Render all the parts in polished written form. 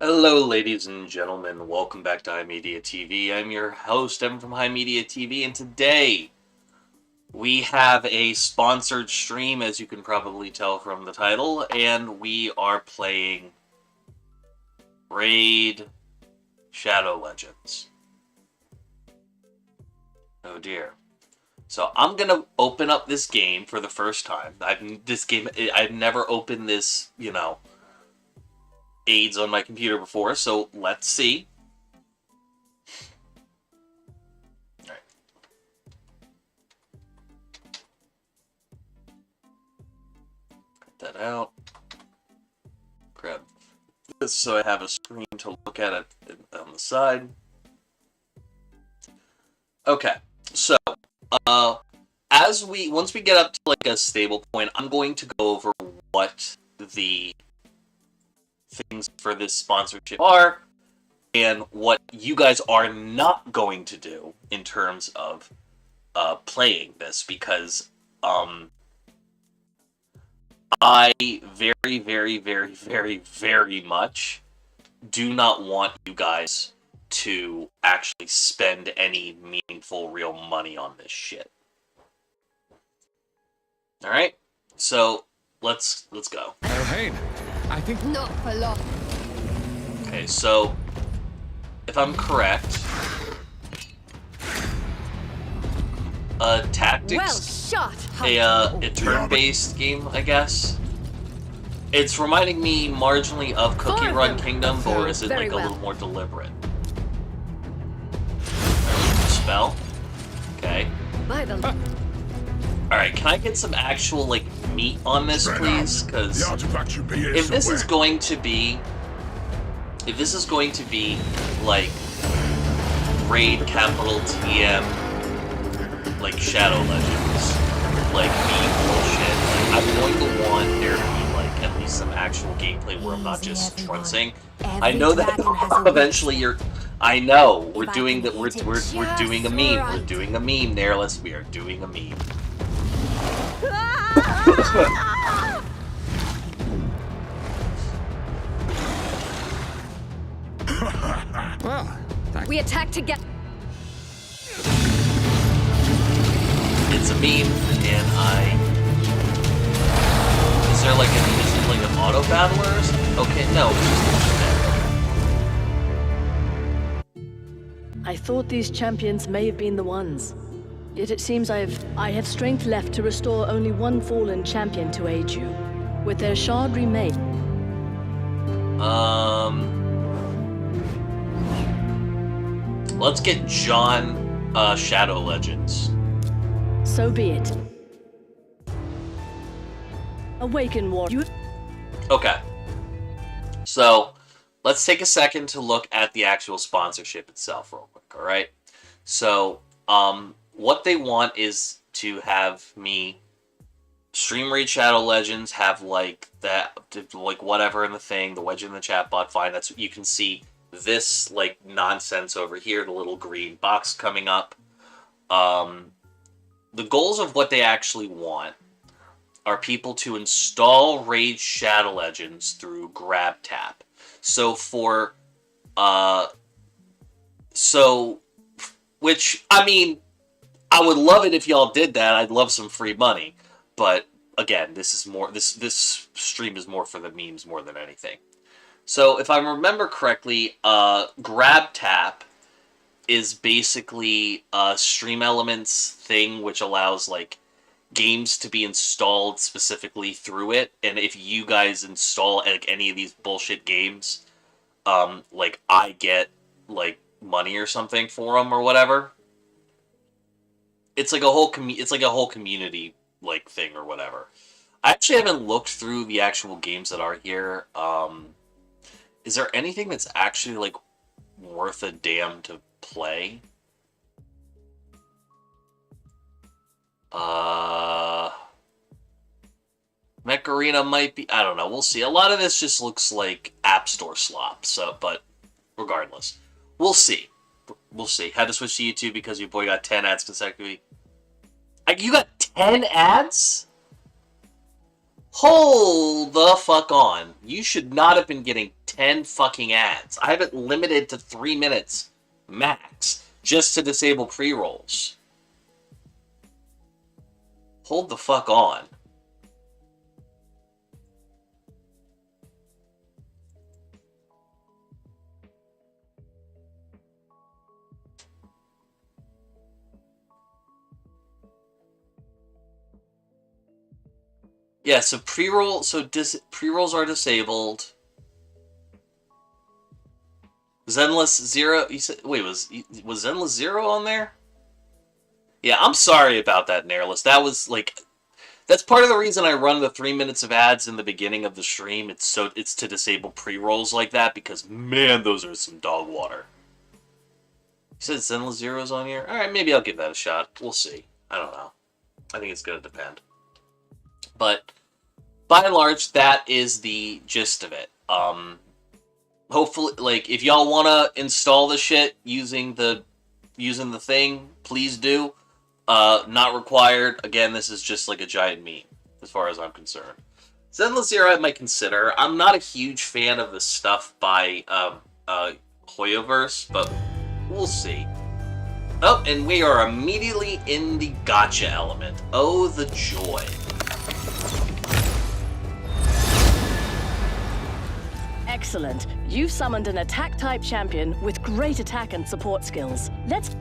Hello, ladies and gentlemen. Welcome back to HIMediaTV. I'm your host, Evan from HIMediaTV, and today we have a sponsored stream, as you can probably tell from the title, and we are playing Raid Shadow Legends. Oh dear. So I'm gonna open up this game for the first time. I've never opened this, aids on my computer before, so let's see. Alright. Cut that out. Grab this so I have a screen to look at it on the side. Okay, so once we get up to like a stable point, I'm going to go over what the things for this sponsorship are and what you guys are not going to do in terms of playing this, because I very, very, very, very, very much do not want you guys to actually spend any meaningful real money on this shit. Alright? So let's go. Oh, hey, I think not for long. Okay, so if I'm correct, Tactics, Well shot. a turn-based game, I guess. It's reminding me marginally of Cookie Run Kingdom, or is it like a little more deliberate? Spell. Okay. By the Alright, can I get some actual, like, meat on this, please? Because if this is going to be, like, Raid capital TM, like, Shadow Legends, like, me bullshit, like, I'm going to want there to be, like, at least some actual gameplay where I'm not just truncing. I know that eventually I know we're doing that. We're doing a meme. We're doing a meme there. We are doing a meme. well, we attack together. It's a meme, and is there like an auto battler or something? Okay, no, it's just I thought these champions may have been the ones. Yet it seems I have strength left to restore only one fallen champion to aid you. With their shard remade. Let's get John Shadow Legends. So be it. Awaken, warrior. Okay. So, let's take a second to look at the actual sponsorship itself real quick, alright? So, what they want is to have me stream Raid Shadow Legends, have like that, like whatever in the thing, the wedge in the chat bot, fine, that's what you can see. This, like, nonsense over here, the little green box coming up. The goals of what they actually want are people to install Raid Shadow Legends through grab tap. So for, which, I mean, I would love it if y'all did that. I'd love some free money. But, again, this is more, this stream is more for the memes more than anything. So, if I remember correctly, grab tap is basically a Stream Elements thing which allows, like, games to be installed specifically through it, and if you guys install like any of these bullshit games, like I get like money or something for them or whatever. It's like a whole community like thing or whatever. I actually haven't looked through the actual games that are here. Is there anything that's actually like worth a damn to play? Mech Arena might be, I don't know, we'll see. A lot of this just looks like App Store slop, so, but regardless. We'll see. We'll see. Had to switch to YouTube because your boy got 10 ads consecutively. You got 10 ads? Hold the fuck on. You should not have been getting 10 fucking ads. I have it limited to 3 minutes max just to disable pre-rolls. Hold the fuck on. Yeah, so pre-rolls are disabled. Zenless 0, you said, wait, was Zenless 0 on there? Yeah, I'm sorry about that, Nairless. That was like, that's part of the reason I run the 3 minutes of ads in the beginning of the stream. It's to disable pre-rolls like that, because man, those are some dog water. You said Zenless 0's on here? Alright, maybe I'll give that a shot. We'll see. I don't know. I think it's gonna depend. But by and large, that is the gist of it. Hopefully, like, if y'all want to install the shit using the thing, please do. Not required. Again, this is just like a giant meme, as far as I'm concerned. Zenless 0 I might consider. I'm not a huge fan of the stuff by Hoyoverse, but we'll see. Oh, and we are immediately in the gotcha element. Oh, the joy. Excellent. You've summoned an attack-type champion with great attack and support skills. Let's...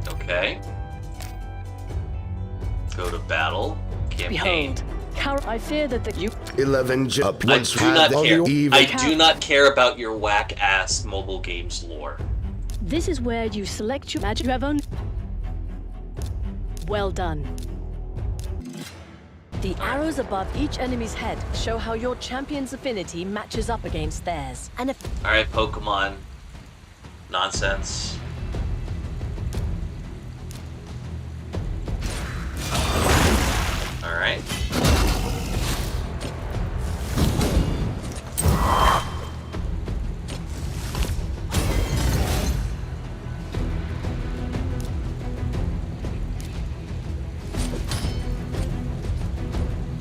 Okay. Go to battle. Campaign. Behold, I fear that the... 11 I do not care. I do not care about your whack-ass mobile games lore. This is where you select your magic. You have only... Well done. The arrows above each enemy's head show how your champion's affinity matches up against theirs. And if... Alright, Pokemon. Nonsense. Alright.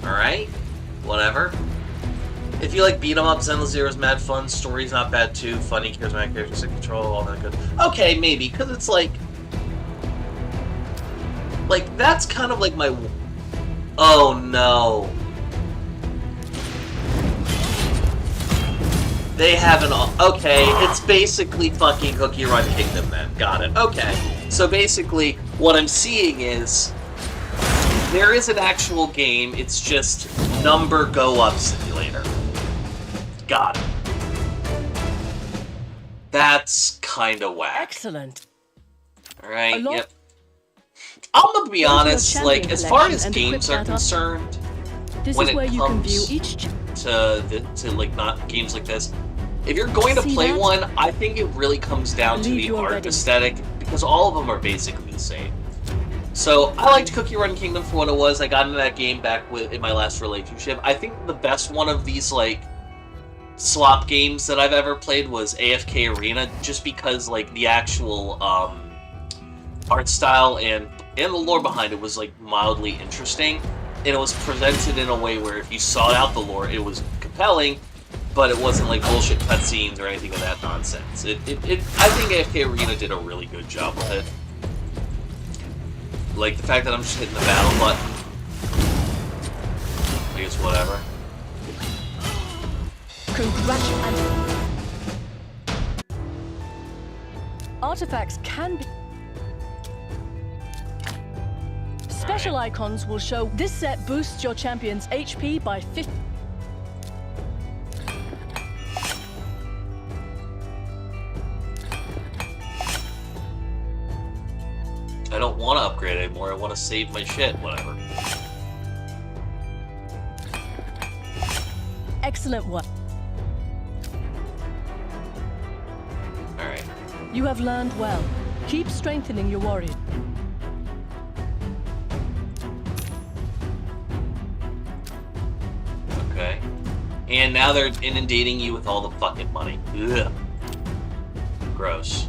Alright, whatever. If you like beat 'em up, Zenless 0 is mad fun, story's not bad too, funny, charismatic characters, sick control, all that good. Okay, maybe, because it's like, that's kind of like my... Oh no. They have an... Okay, it's basically fucking Cookie Run Kingdom then. Got it. Okay. So basically, what I'm seeing is... There is an actual game, it's just number go-up simulator. Got it. That's kinda whack. Excellent. Alright, yep. I'm gonna be honest, like, as far as games are concerned, when it comes to like, not games like this, if you're going to play one, I think it really comes down to the art aesthetic, because all of them are basically the same. So, I liked Cookie Run Kingdom for what it was. I got into that game back in my last relationship. I think the best one of these, like, slop games that I've ever played was AFK Arena, just because, like, the actual, art style and the lore behind it was, like, mildly interesting. And it was presented in a way where if you sought out the lore, it was compelling, but it wasn't, like, bullshit cutscenes or anything of that nonsense. I think AFK Arena did a really good job with it. Like, the fact that I'm just hitting the battle button. I guess whatever. Congratulations. Artifacts can be... Special icons will show... This set boosts your champion's HP by 50... I don't want to upgrade anymore, I want to save my shit, whatever. Excellent work. Alright. You have learned well. Keep strengthening your warrior. Okay. And now they're inundating you with all the fucking money. Ugh. Gross.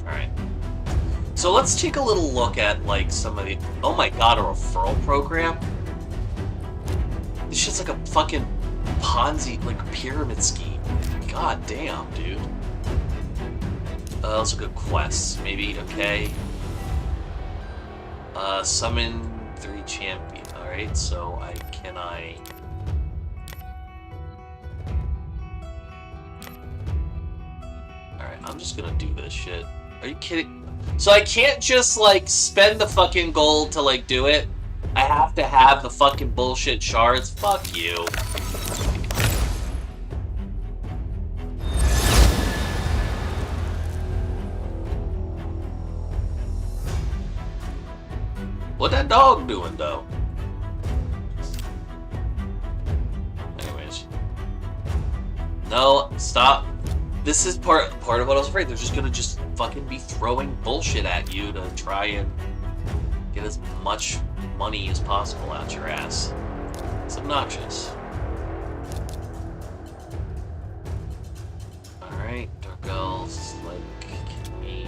Alright. So let's take a little look at, like, some of the... Oh my god, a referral program? This shit's like a fucking Ponzi, like pyramid scheme. God damn, dude. Let's look at quests. Maybe, okay. Summon 3 champion. Alright, so can I... Alright, I'm just gonna do this shit. Are you kidding? So I can't just, like, spend the fucking gold to, like, do it? I have to have the fucking bullshit shards? Fuck you. What that dog doing, though? Anyways. No, stop. This is part of what I was afraid. They're just gonna just fucking be throwing bullshit at you to try and get as much money as possible out your ass. It's obnoxious. Alright, Dark Elves, like, can we...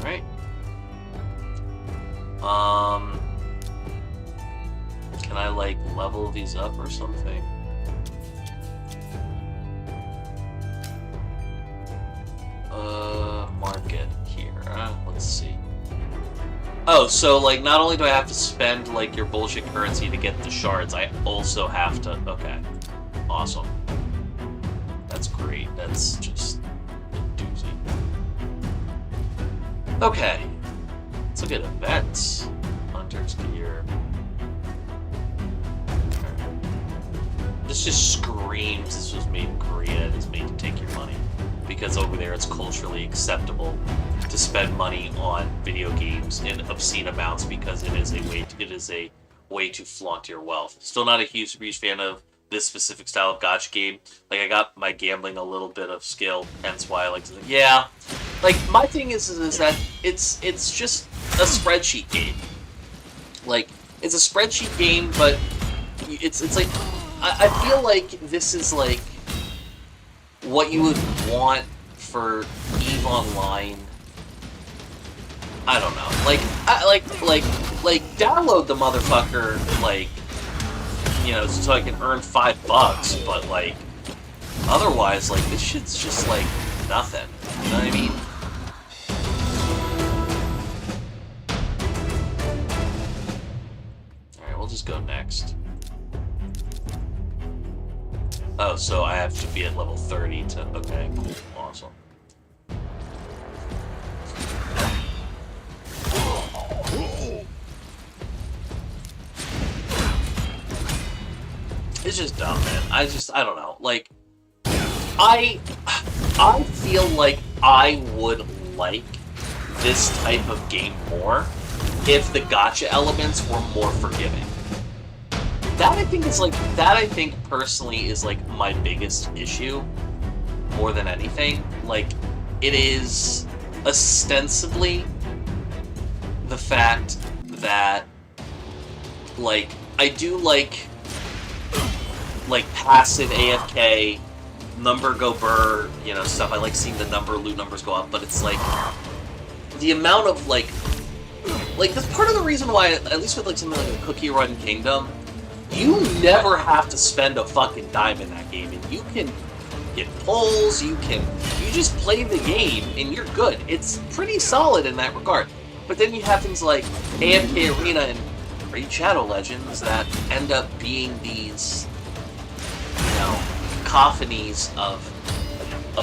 Alright. Can I, like, level these up or something? Market here. Let's see. Oh, so, like, not only do I have to spend, like, your bullshit currency to get the shards, I also have to... Okay. Awesome. That's great. That's just a doozy. Okay. Let's look at events. Hunter's gear. This just screams this was made in Korea and is made to take your money. Because over there it's culturally acceptable to spend money on video games in obscene amounts because it is a way to flaunt your wealth. Still not a huge fan of this specific style of gacha game. Like, I got my gambling a little bit of skill, hence why I like to think, yeah. Like, my thing is that it's just a spreadsheet game. Like, it's a spreadsheet game, but it's like, I feel like this is like what you would want for EVE Online. I don't know. Like download the motherfucker, like, you know, so I can earn $5, but like, otherwise, like, this shit's just like nothing. You know what I mean? Alright, we'll just go next. Oh, so I have to be at level 30 to... Okay, cool. Awesome. It's just dumb, man. I don't know. Like, I feel like I would like this type of game more if the gacha elements were more forgiving. That I think personally is like my biggest issue more than anything. Like, it is ostensibly the fact that, like, I do like passive AFK, number go burr, you know, stuff. I like seeing the loot numbers go up, but it's like the amount of like that's part of the reason why, at least with like something like a Cookie Run Kingdom, you never have to spend a fucking dime in that game, and you can get pulls, you just play the game, and you're good. It's pretty solid in that regard. But then you have things like AFK Arena and Raid Shadow Legends that end up being these, you know, cacophonies of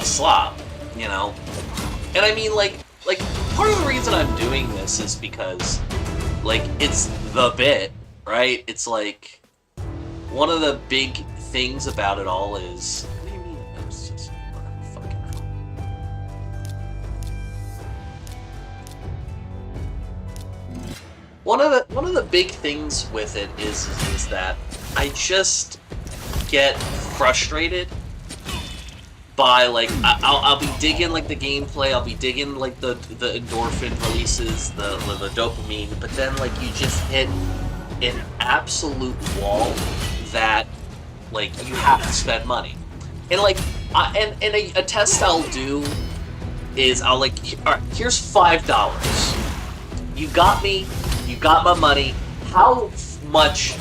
slop, you know? And I mean, like, part of the reason I'm doing this is because, like, it's the bit, right? It's like, one of the big things about it all is... What do you mean? It's just fucking... One of the big things with it is that I just get frustrated by, like, I'll be digging, like, the gameplay, I'll be digging, like, the endorphin releases, the dopamine, but then, like, you just hit an absolute wall that, like, you have to spend money. And, like, and a test I'll do is I'll like, all right, here's $5. You got me. You got my money. How much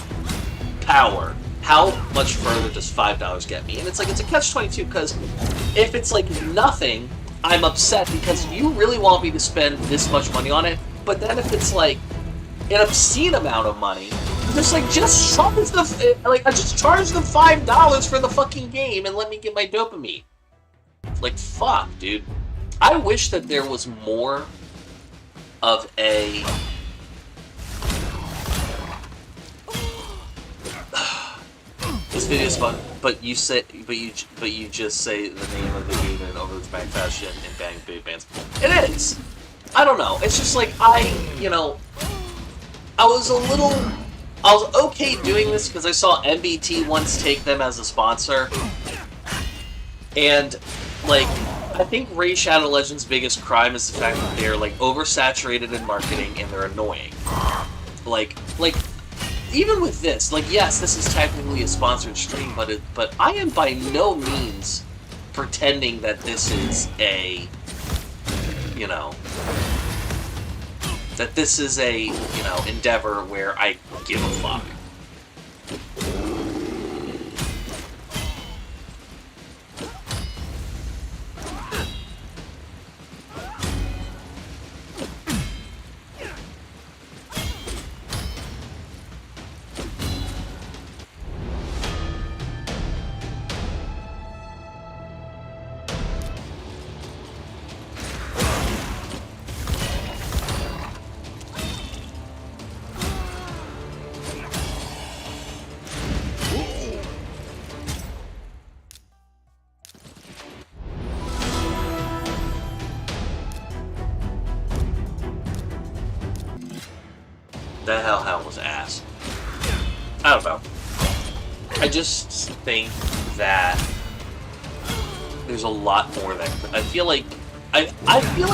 power? How much further does $5 get me? And it's like, it's a catch-22, because if it's like nothing, I'm upset because you really want me to spend this much money on it. But then if it's like an obscene amount of money, just charge the I just charge the $5 for the fucking game and let me get my dopamine. Like, fuck, dude. I wish that there was more of a this video is fun, but you just say the name of the game in over the smack fashion and bang big bands. It is. I don't know. It's just like I was okay doing this because I saw MBT once take them as a sponsor, and like I think Raid Shadow Legends' biggest crime is the fact that they're like oversaturated in marketing and they're annoying. Like. Even with this, like, yes, this is technically a sponsored stream, but I am by no means pretending that this is a, that this is a, endeavor where I give a fuck. That Hellhound was ass. I don't know. I just think that there's a lot more that I feel like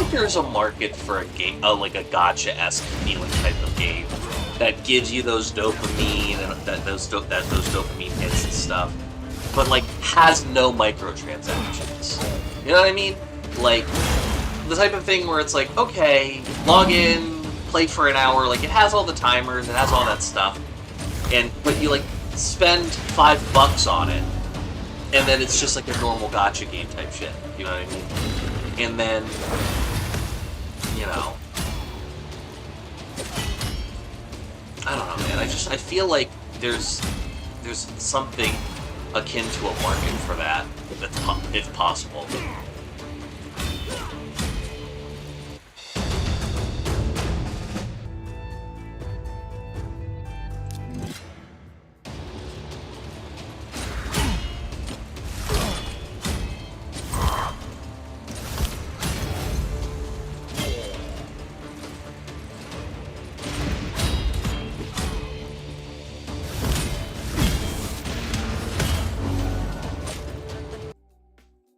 there's a market for a game, like a gacha-esque feeling type of game that gives you those dopamine and those dopamine hits and stuff, but like has no microtransactions. You know what I mean? Like the type of thing where it's like, okay, log in, play for an hour, like it has all the timers, it has all that stuff, but you like spend $5 on it, and then it's just like a normal gacha game type shit. You know what I mean? And then, I don't know, man. I feel like there's something akin to a market for that, if possible.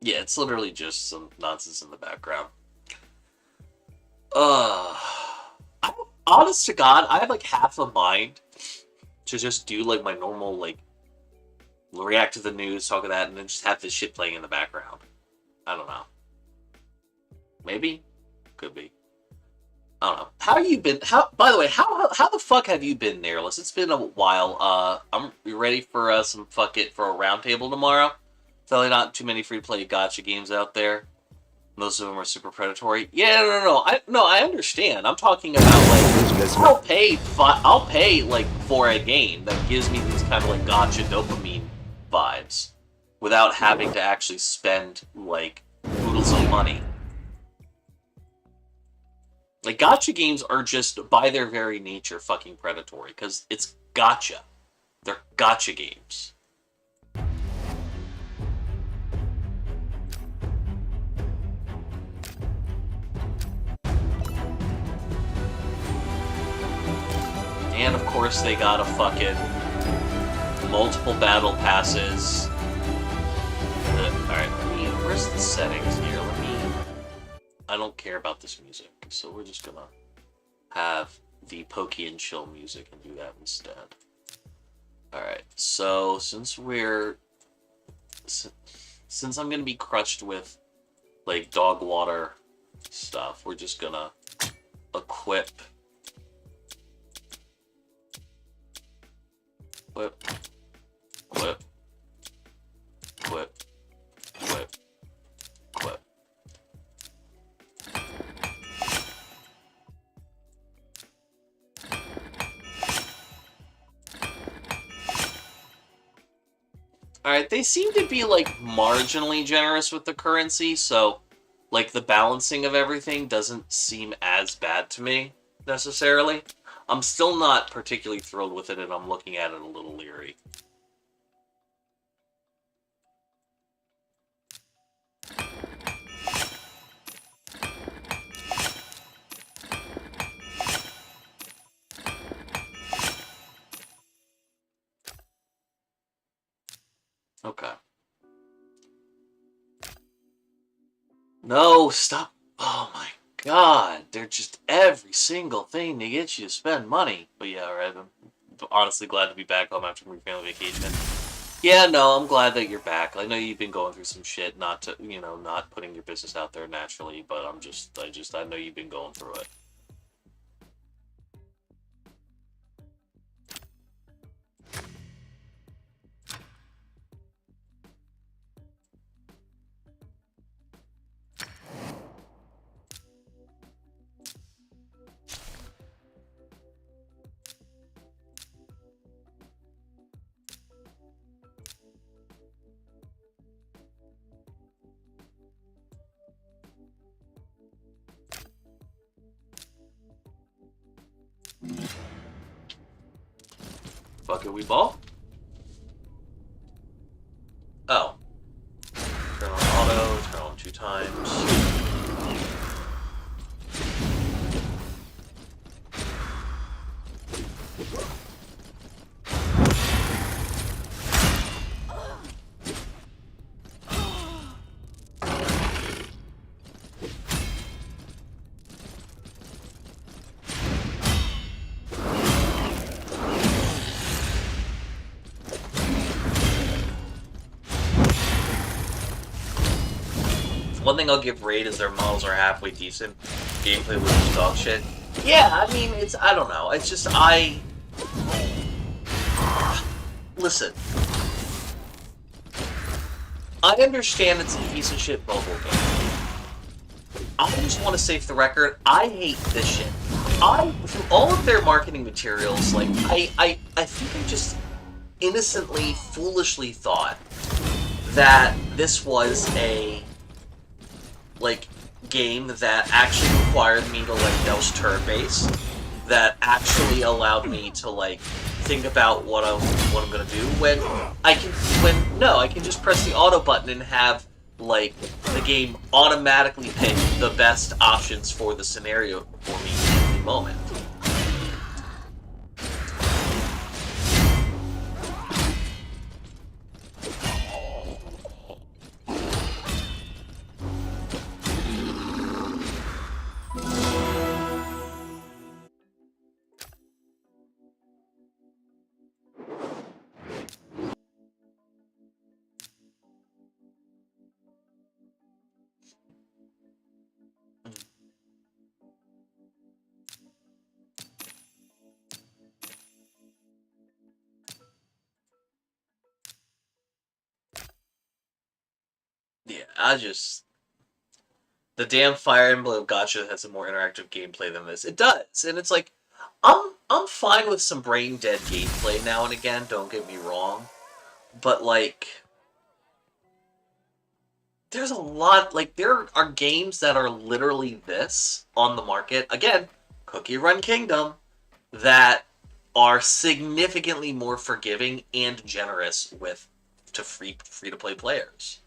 Yeah, it's literally just some nonsense in the background. Honest to God, I have like half a mind to just do like my normal, like, react to the news, talk of that, and then just have this shit playing in the background. I don't know. Maybe? Could be. I don't know. How you been? By the way, how the fuck have you been, Nairless? It's been a while. You ready for for a roundtable tomorrow? Probably not too many free-to-play gacha games out there. Most of them are super predatory. Yeah, no, I understand. I'm talking about like I'll pay like for a game that gives me these kind of like gacha dopamine vibes without having to actually spend like oodles of money. Like gacha games are just by their very nature fucking predatory because it's gacha. They're gacha games. And of course they got a fucking multiple battle passes. Alright, where's the settings here? I don't care about this music, so we're just gonna have the pokey and chill music and do that instead. Alright, so since I'm gonna be crutched with like dog water stuff. We're just gonna equip. Equip. Equip. Equip. Equip. Equip. Alright, they seem to be, like, marginally generous with the currency, so, like, the balancing of everything doesn't seem as bad to me, necessarily. I'm still not particularly thrilled with it, and I'm looking at it a little leery. Okay. No, stop. Oh my god. They're just every single thing to get you to spend money. But yeah, alright. I'm honestly glad to be back home after my family vacation. Yeah, no, I'm glad that you're back. I know you've been going through some shit, not to, you know, not putting your business out there naturally, but I know you've been going through it. Fuck it, we ball? Oh. Turn on auto, turn on 2 times. One thing I'll give Raid is their models are halfway decent. Gameplay was just dog shit. Yeah, I mean, I don't know. It's just, listen. I understand it's a piece of shit mobile game. I just want to say for the record, I hate this shit. Through all of their marketing materials, like, I think I just innocently, foolishly thought that this was a like game that actually required me to that was turn-based, that actually allowed me to think about what I'm gonna do when I can just press the auto button and have the game automatically pick the best options for the scenario for me in the moment. Yeah, the damn Fire Emblem Gacha has a more interactive gameplay than this. It does, and it's I'm fine with some brain dead gameplay now and again. Don't get me wrong, but there's a lot. There are games that are literally this on the market. Again, Cookie Run Kingdom, that are significantly more forgiving and generous to free to play players.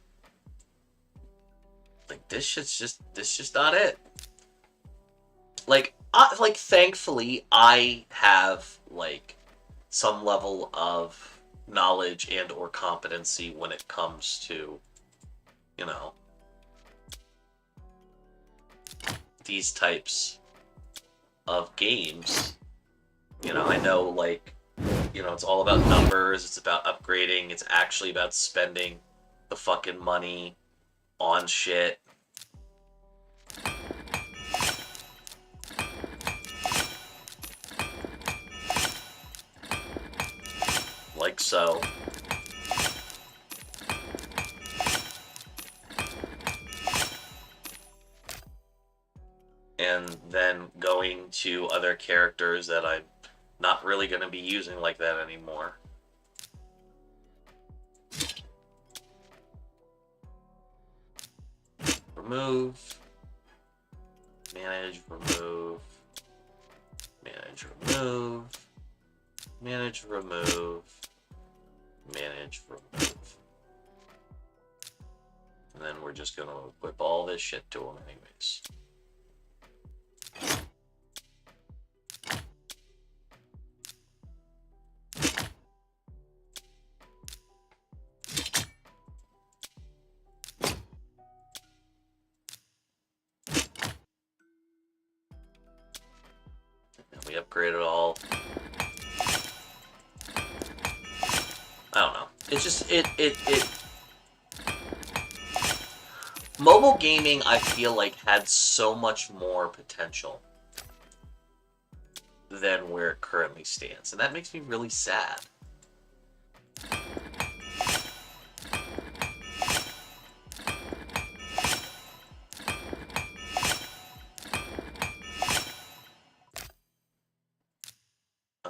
This shit's just not it. Thankfully, I have some level of knowledge and or competency when it comes to, these types of games. I know it's all about numbers, it's about upgrading, it's actually about spending the fucking money on shit. So... and then going to other characters that I'm not really going to be using like that anymore. Remove, manage, remove, manage, remove, manage, remove, manage, remove. And then we're just going to equip all this shit to them anyways. And we upgraded all. I don't know. It's just, mobile gaming, I feel like, had so much more potential than where it currently stands. And that makes me really sad.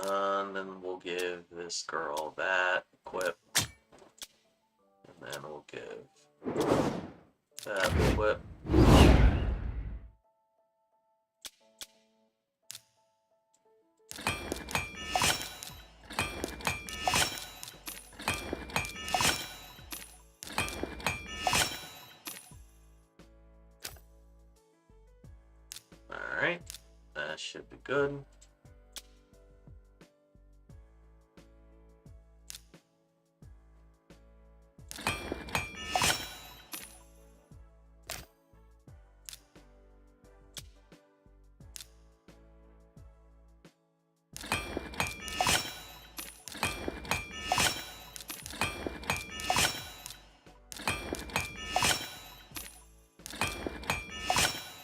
And then we'll give this girl that equip. And then we'll give that equip. Alright, that should be good.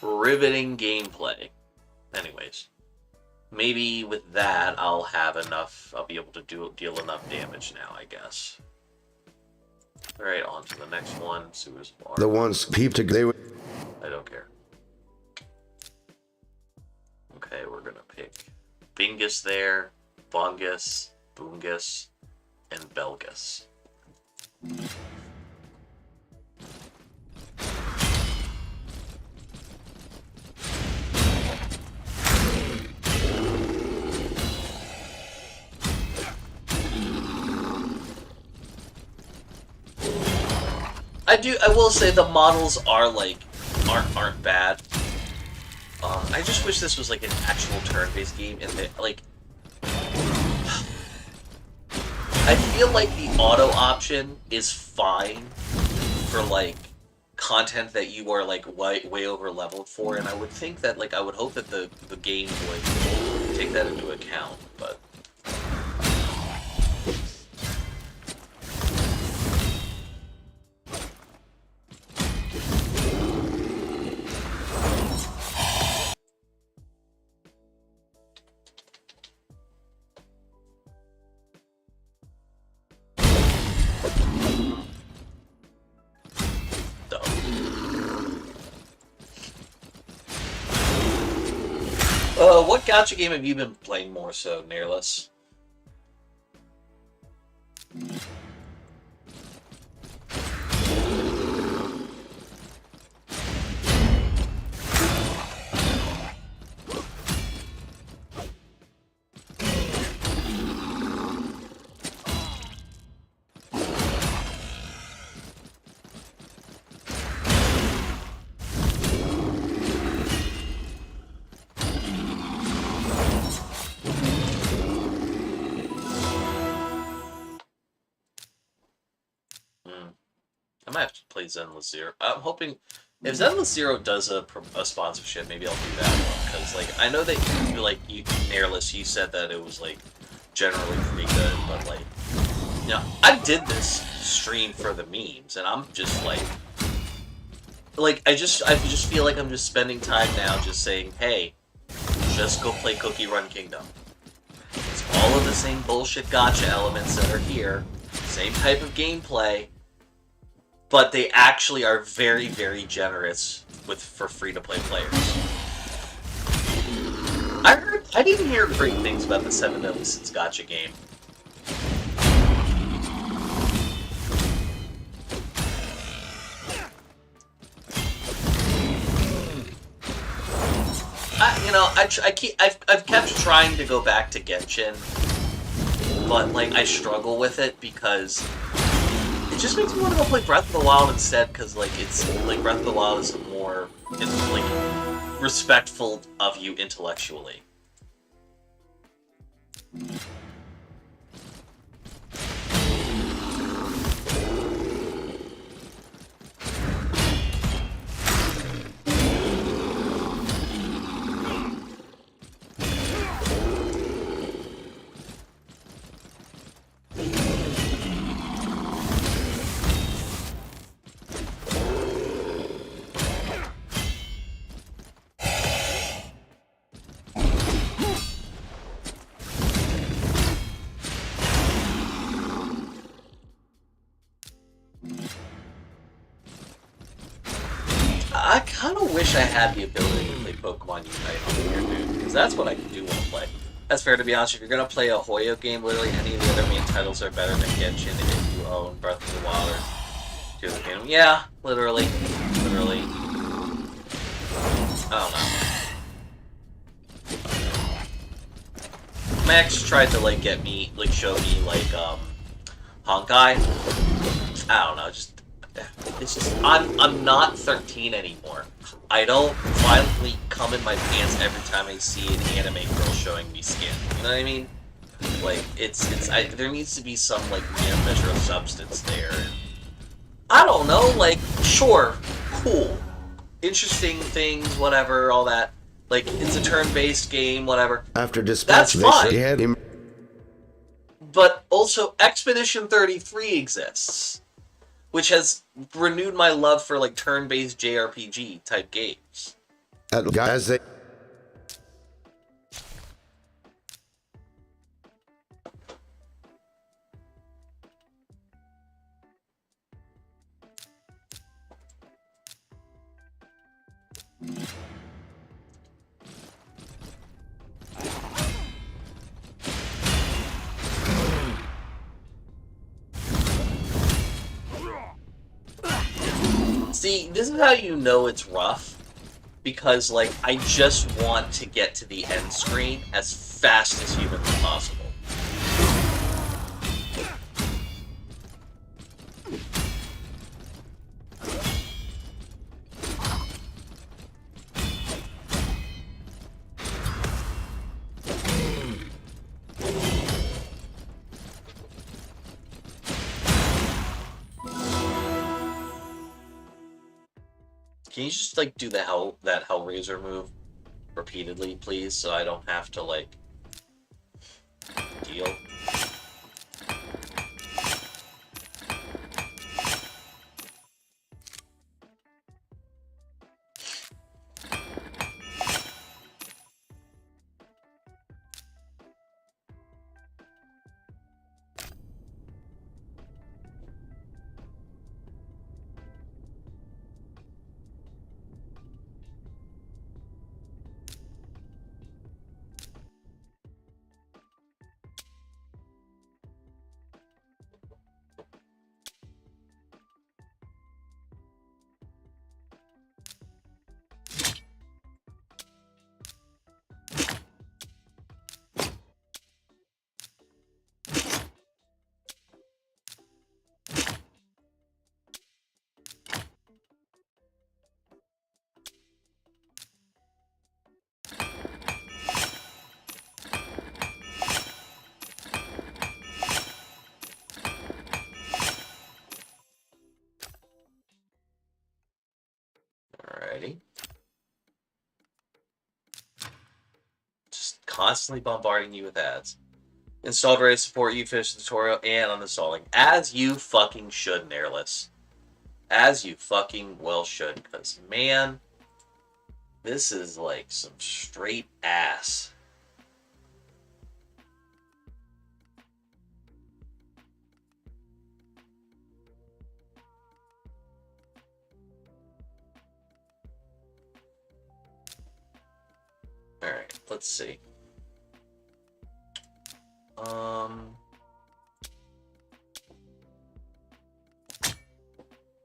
Riveting gameplay. Anyways, maybe with that I'll have enough. I'll be able to deal enough damage now, I guess. All right, on to the next one. Sewers of The ones peeped to they would. I don't care. Okay, we're gonna pick Bingus there, Bungus, Boongus, and Belgus. I will say the models are like aren't bad. I just wish this was like an actual turn-based game, and that like I feel like the auto option is fine for like content that you are like way over leveled for, and I would think that like I would hope that the game would take that into account, but. What gacha game have you been playing more so, Nairless? I might have to play Zenless Zero. I'm hoping if Zenless Zero does a sponsorship, maybe I'll do that one. Because like I know that you Nairless, you said that it was like generally pretty good, but like you know, I did this stream for the memes, and I'm just like I just feel like I'm just spending time now just saying, hey, just go play Cookie Run Kingdom. It's all of the same bullshit gacha elements that are here, same type of gameplay, but they actually are very, very generous for free-to-play players. I didn't hear great things about the 7 Deadly Sins gacha game. I've kept trying to go back to Genshin, but like I struggle with it because it just makes me want to go play Breath of the Wild instead. Because like it's like Breath of the Wild is more like respectful of you intellectually. I kind of wish I had the ability to play Pokemon Unite on here, dude, because that's what I do want to play. That's fair, to be honest. If you're going to play a Hoyo game, literally any of the other main titles are better than Genshin if you own Breath of the Wild or Tears of the Kingdom. Yeah, literally. Literally. I don't know. Max tried to, like, get me, like, show me, like, Honkai. I don't know, just... It's just, I'm not 13 anymore. I don't violently come in my pants every time I see an anime girl showing me skin. You know what I mean? Like, there needs to be some, like, measure of substance there. I don't know, like, sure, cool, interesting things, whatever, all that. Like, it's a turn-based game, whatever. After dispatch, that's fine. they had him. But also, Expedition 33 exists, which has renewed my love for, like, turn-based JRPG type games. Guys, they... See, this is how you know it's rough. Because, like, I just want to get to the end screen as fast as humanly possible. Can you just, like, do that Hellraiser move repeatedly, please, so I don't have to, like, deal? Alrighty. Just constantly bombarding you with ads. Installed, ready to support you, finish the tutorial, and uninstalling. As you fucking should, Nairless. As you fucking well should, because, man, this is like some straight ass. let's see.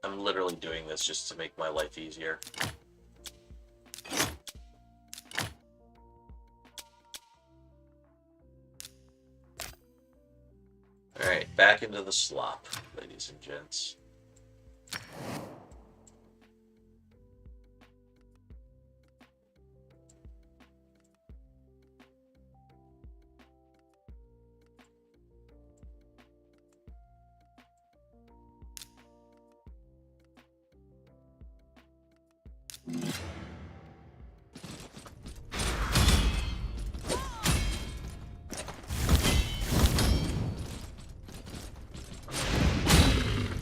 I'm literally doing this just to make my life easier. Alright, back into the slop, ladies and gents.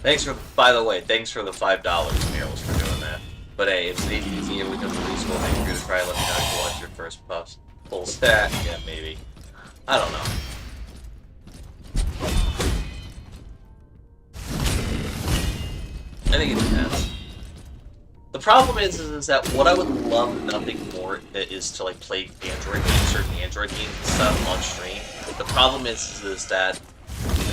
Thanks for, by the way, thanks for the $5, Meryls, for doing that. But hey, if it's easy and we come to reasonable, thank you for the try. Let me know if you watch your first puffs. Full stack? Yeah, maybe. I don't know. I think it depends. The problem is that what I would love nothing more is to like play Android games, certain Android games and stuff on stream. The problem is that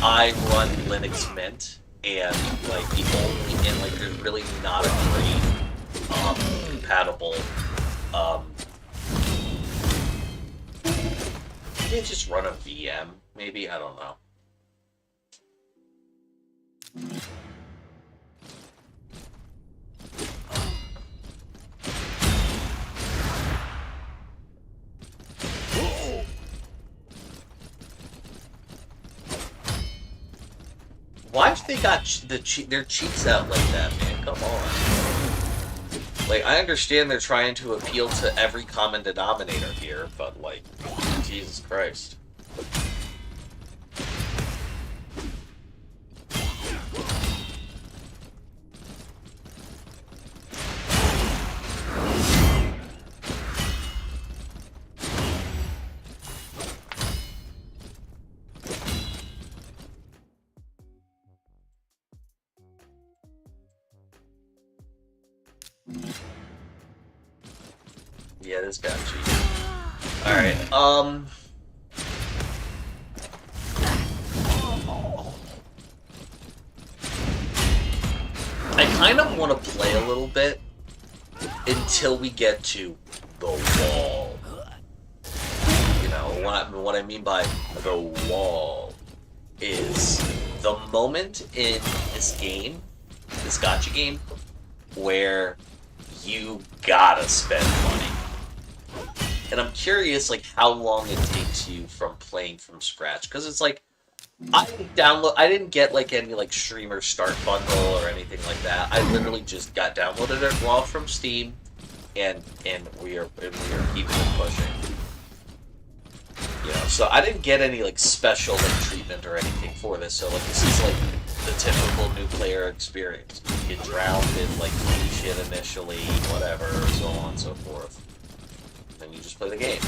I run Linux Mint, and like the only, and like there's really not a great compatible you can't just run a VM, maybe? I don't know. Why have they got their cheats out like that, man? Come on. Like, I understand they're trying to appeal to every common denominator here, but like, Jesus Christ. Yeah, this got cheated. Alright, I kind of want to play a little bit until we get to the wall. You know, what I mean by the wall is the moment in this game, this gacha game, where you gotta spend money. And I'm curious, like, how long it takes you from playing from scratch. Because it's like, I didn't get, like, any, like, streamer start bundle or anything like that. I literally just downloaded it raw from Steam, and we are keeping it pushing. You know, so I didn't get any, like, special, like, treatment or anything for this. So, like, this is, like, the typical new player experience. You get drowned in, like, new shit initially, whatever, so on and so forth. Then you just play the game.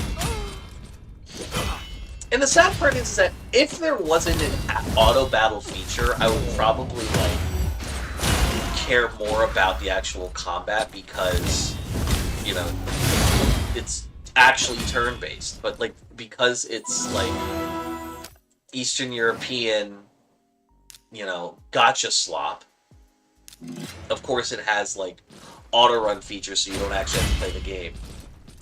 And the sad part is that if there wasn't an auto battle feature, I would probably like care more about the actual combat because, you know, it's actually turn-based. But like because it's like Eastern European, you know, gacha slop, of course it has like auto run features so you don't actually have to play the game.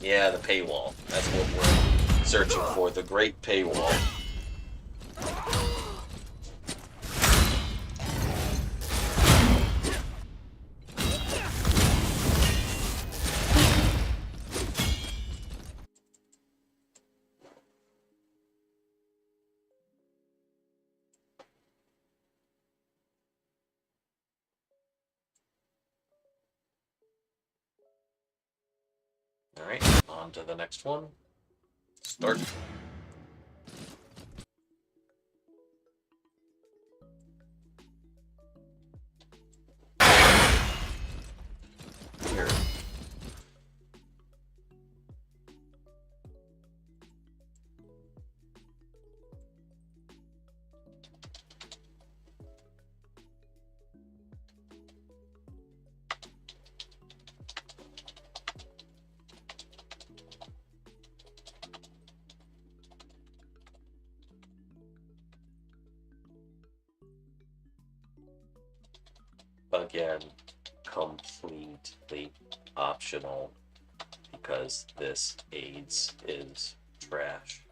Yeah, the paywall. That's what we're searching for. The great paywall. Alright, on to the next one. Start. Here. Again, completely optional because this AIDS is trash.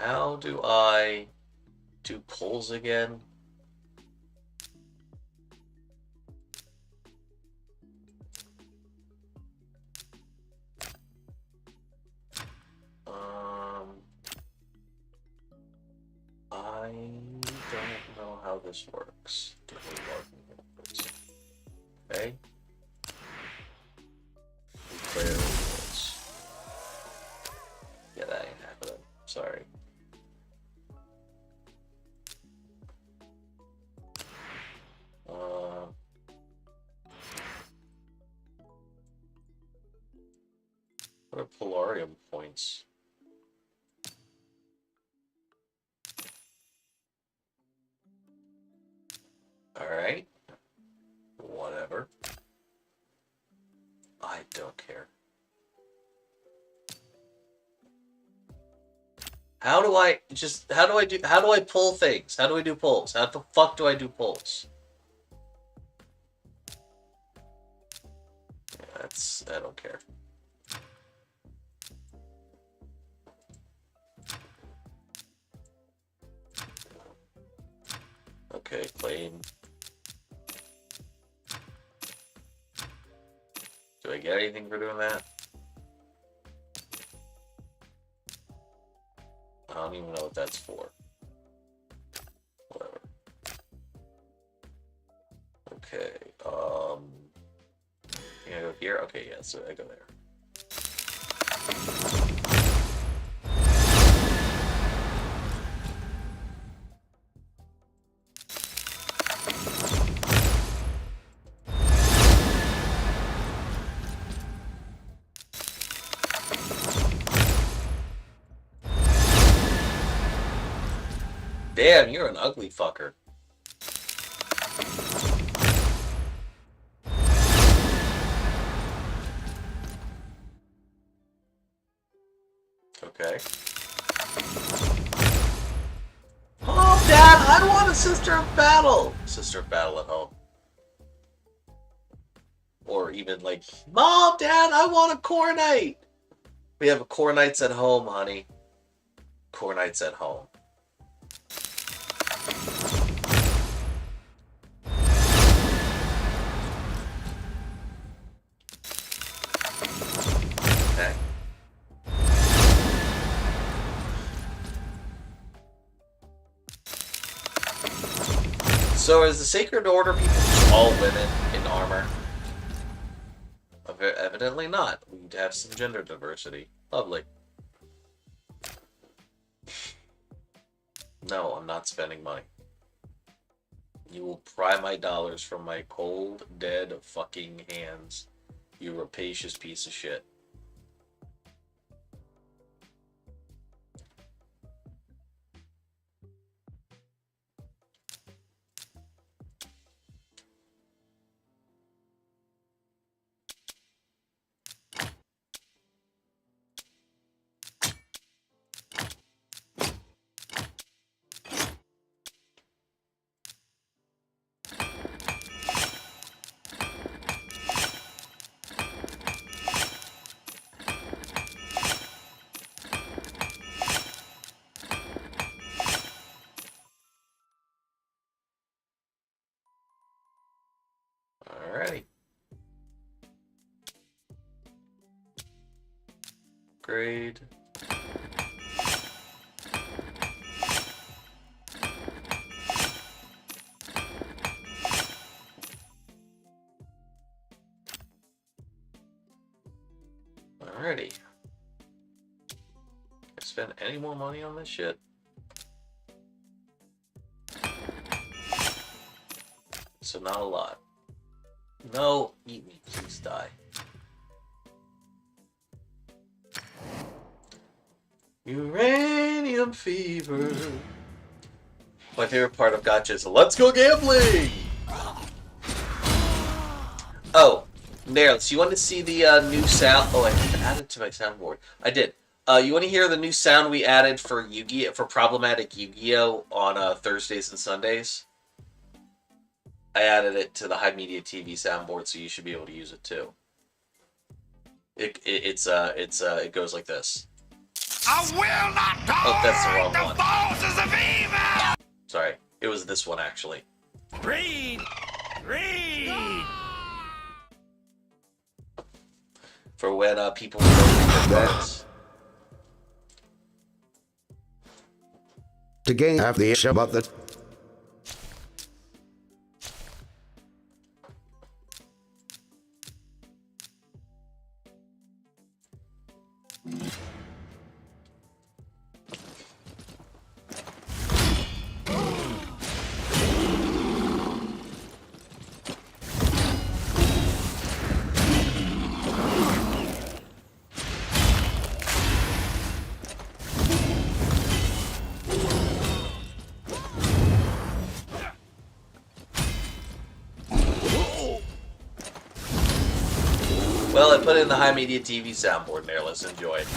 How do I do pulls again? I don't know how this works. Okay. Declare rewards. Yeah, that ain't happening. Sorry. What are Polarium points? Alright. Whatever. I don't care. How do I pull things? How do I do pulls? How the fuck do I do pulls? Yeah, I don't care. Okay, claim. Do I get anything for doing that? I don't even know what that's for. Whatever. Okay, can I go here? Okay, yeah, so I go there. Damn, you're an ugly fucker. Okay. Oh, Dad, I want a Sister of Battle! Sister of Battle at home. Or even like, Mom, Dad, I want a Core Knight! We have Core Knights at home, honey. Core Knights at home. Okay. So is the Sacred Order people just all women in armor? Evidently not. We'd have some gender diversity. Lovely. No, I'm not spending money. You will pry my dollars from my cold, dead fucking hands. You rapacious piece of shit. upgrade. Alrighty. I spend any more money on this shit? So not a lot. No, eat me, please die. Uranium fever. My favorite part of Gotcha is let's go gambling! Oh, Nerlens, you want to see the new sound? Oh, I added it to my soundboard. I did. You want to hear the new sound we added for Yu-Gi-Oh, for problematic Yu-Gi-Oh on Thursdays and Sundays? I added it to the HIMediaTV soundboard, so you should be able to use it too. It goes like this. I will not Oh, that's the wrong tolerate one. the forces of evil! Sorry, it was this one actually. Read! Read! For when people don't read their cards. To gain half the issue about the Well, I put it in the HIMediaTV soundboard there. Let's enjoy it.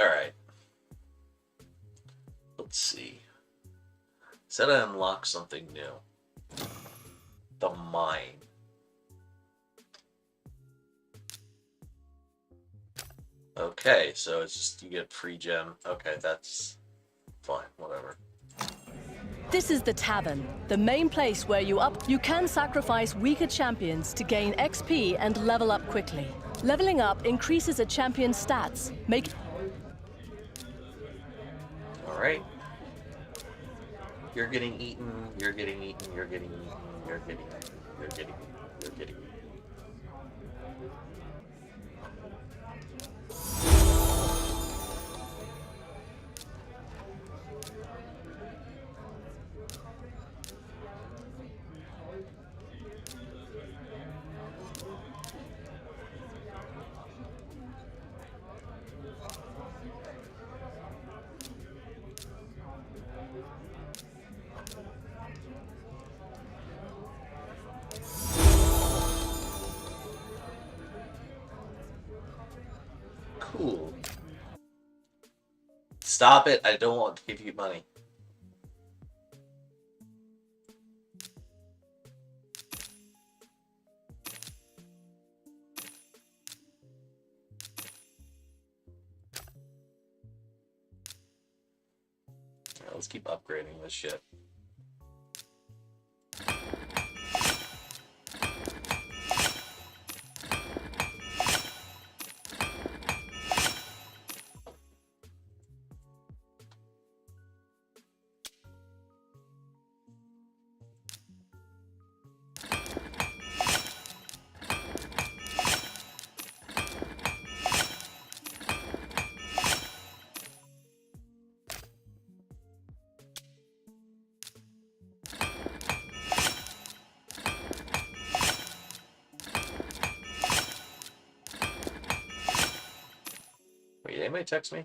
Alright. Let's see. Said I unlocked something new. The mine. Okay, so it's just you get free gem. Okay, that's fine, whatever. This is the tavern, the main place where you can sacrifice weaker champions to gain XP and level up quickly. Leveling up increases a champion's stats, Alright. You're getting eaten, you're getting eaten, you're getting eaten, you're getting eaten, you're getting eaten, you're getting eaten. Cool. Stop it, I don't want to give you money. Yeah, let's keep upgrading this shit. anybody text me?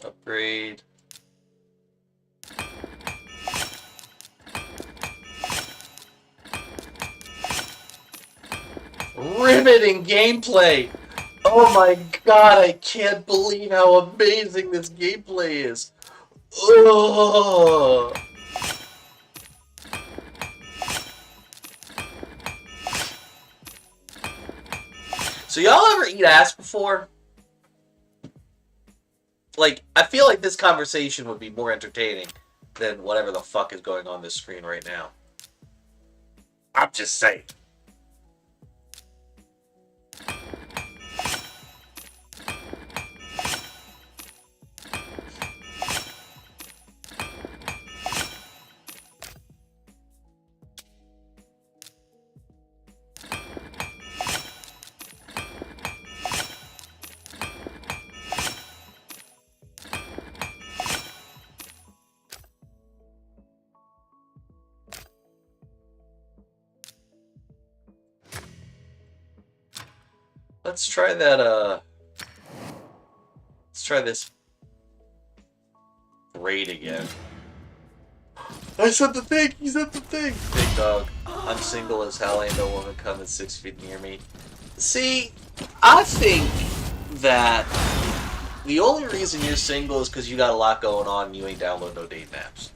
Upgrade. Riveting gameplay! Oh my god, I can't believe how amazing this gameplay is! Ugh. So y'all ever eat ass before? Like, I feel like this conversation would be more entertaining than whatever the fuck is going on this screen right now. I'm just saying. Let's try that, let's try this raid again. I said the thing! He said the thing! Big dog. I'm single as hell, ain't no woman coming 6 feet near me. See, I think that the only reason you're single is because you got a lot going on and you ain't download no dating apps.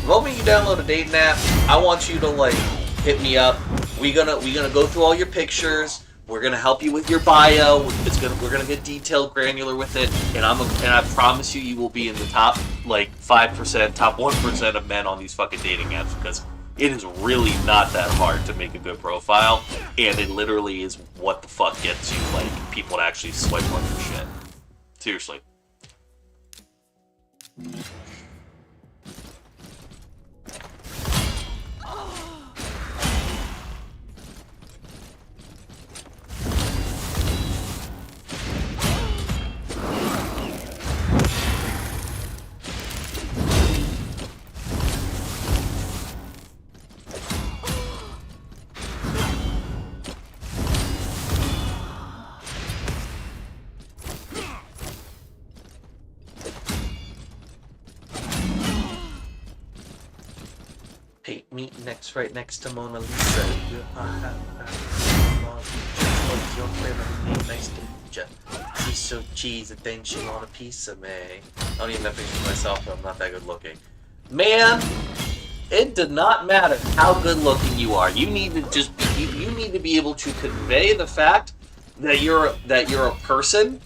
The moment you download a dating app, I want you to, like, hit me up. We're gonna go through all your pictures. We're gonna help you with your bio. We're gonna get detailed, granular with it, and I promise you, you will be in the top like 5%, top 1% of men on these fucking dating apps, because it is really not that hard to make a good profile, and it literally is what the fuck gets you like people to actually swipe on your shit. Seriously. Paint me right next to Mona Lisa. What's your favorite name? Nice to meet ya. She's so cheesy, then she want a piece of me. I don't even have pictures of myself, but I'm not that good looking. Man, it did not matter how good looking you are. You need to just you need to be able to convey the fact that you're a person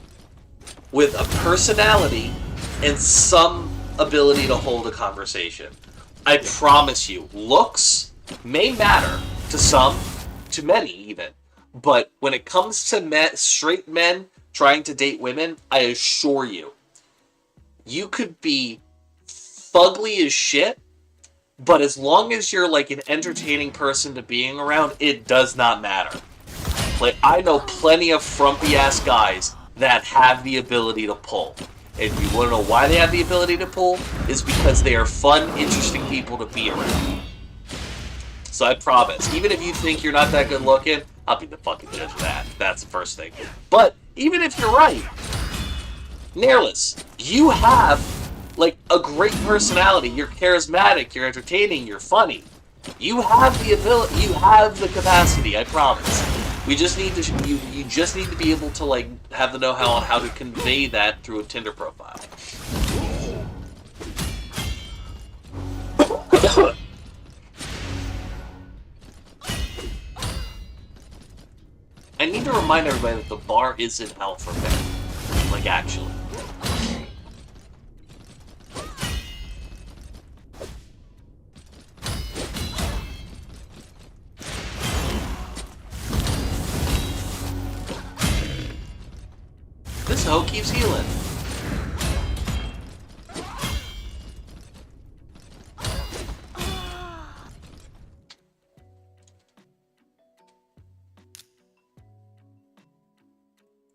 with a personality and some ability to hold a conversation. I promise you, looks may matter to some, to many even, but when it comes to straight men trying to date women, I assure you, you could be fugly as shit, but as long as you're like an entertaining person to being around, it does not matter. Like, I know plenty of frumpy ass guys that have the ability to pull. And you want to know why they have the ability to pull? Is because they are fun, interesting people to be around. So I promise, even if you think you're not that good looking, I'll be the fucking judge of that. That's the first thing. But even if you're right, Nairless, you have like a great personality. You're charismatic, you're entertaining, you're funny. You have the ability, you have the capacity, I promise. We just need to, you just need to be able to like have the know-how on how to convey that through a Tinder profile. I need to remind everybody that the bar isn't alphabet. Like, actually. This hoe keeps healing.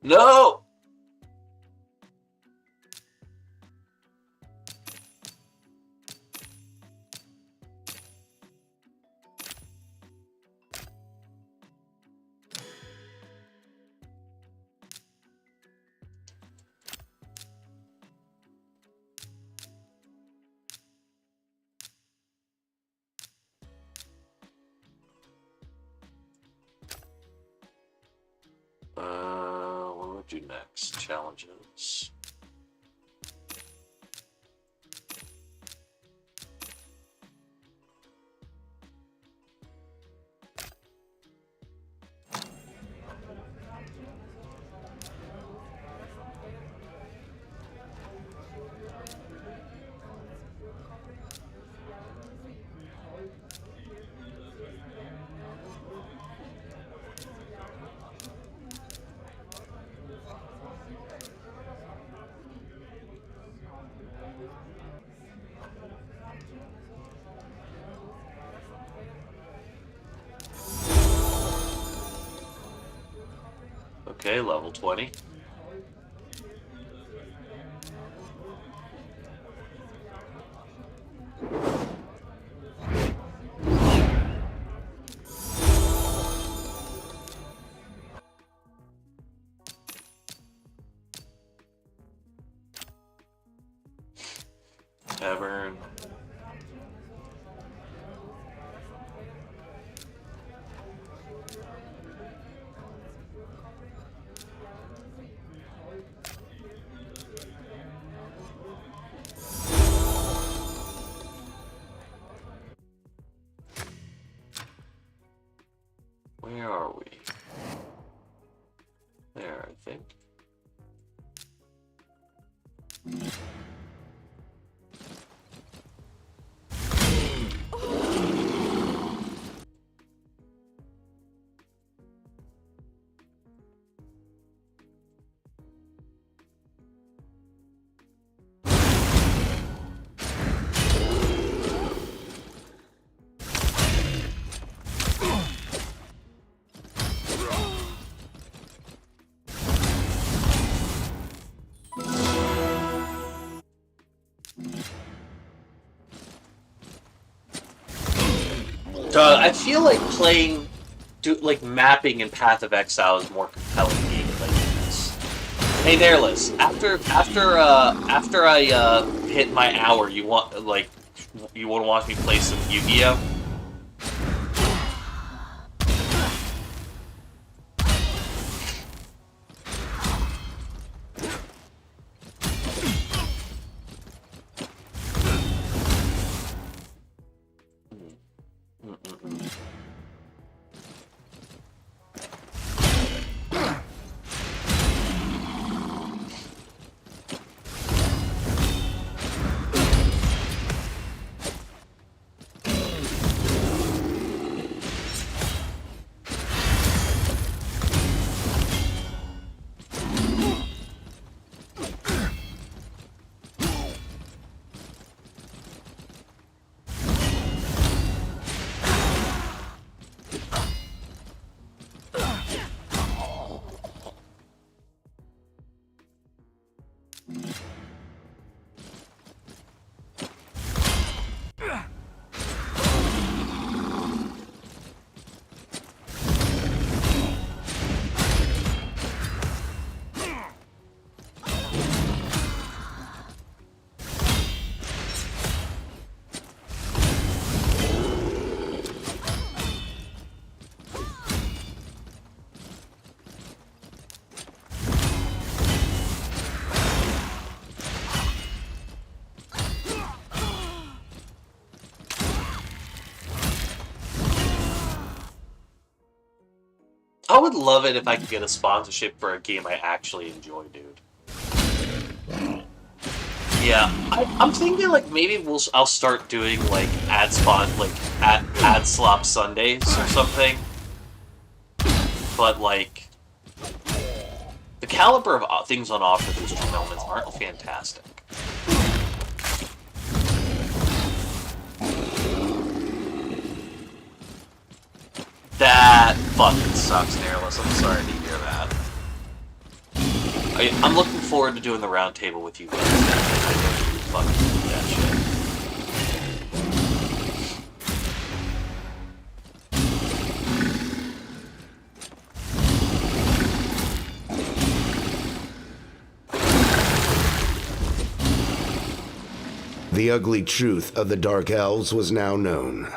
No! What would we do next? Challenges. Okay, level 20. Tavern. Where are we? There, I think. I feel like playing, like mapping in Path of Exile is more compelling gameplay than this. Hey there, Liz. After I hit my hour, you want to watch me play some Yu-Gi-Oh? I would love it if I could get a sponsorship for a game I actually enjoy, dude. Yeah, I'm thinking like maybe I'll start doing like ad slop Sundays or something. But like the caliber of things on offer for these two elements aren't fantastic. That fucking sucks, Nairless. I'm sorry to hear that. I'm looking forward to doing the round table with you guys. I know you fucking do that shit. The ugly truth of the Dark Elves was now known.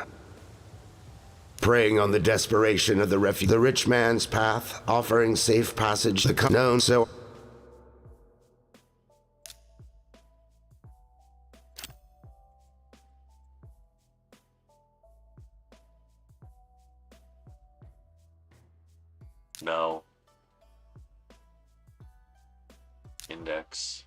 Preying on the desperation of the rich man's path, offering safe passage, the known so. No. Index.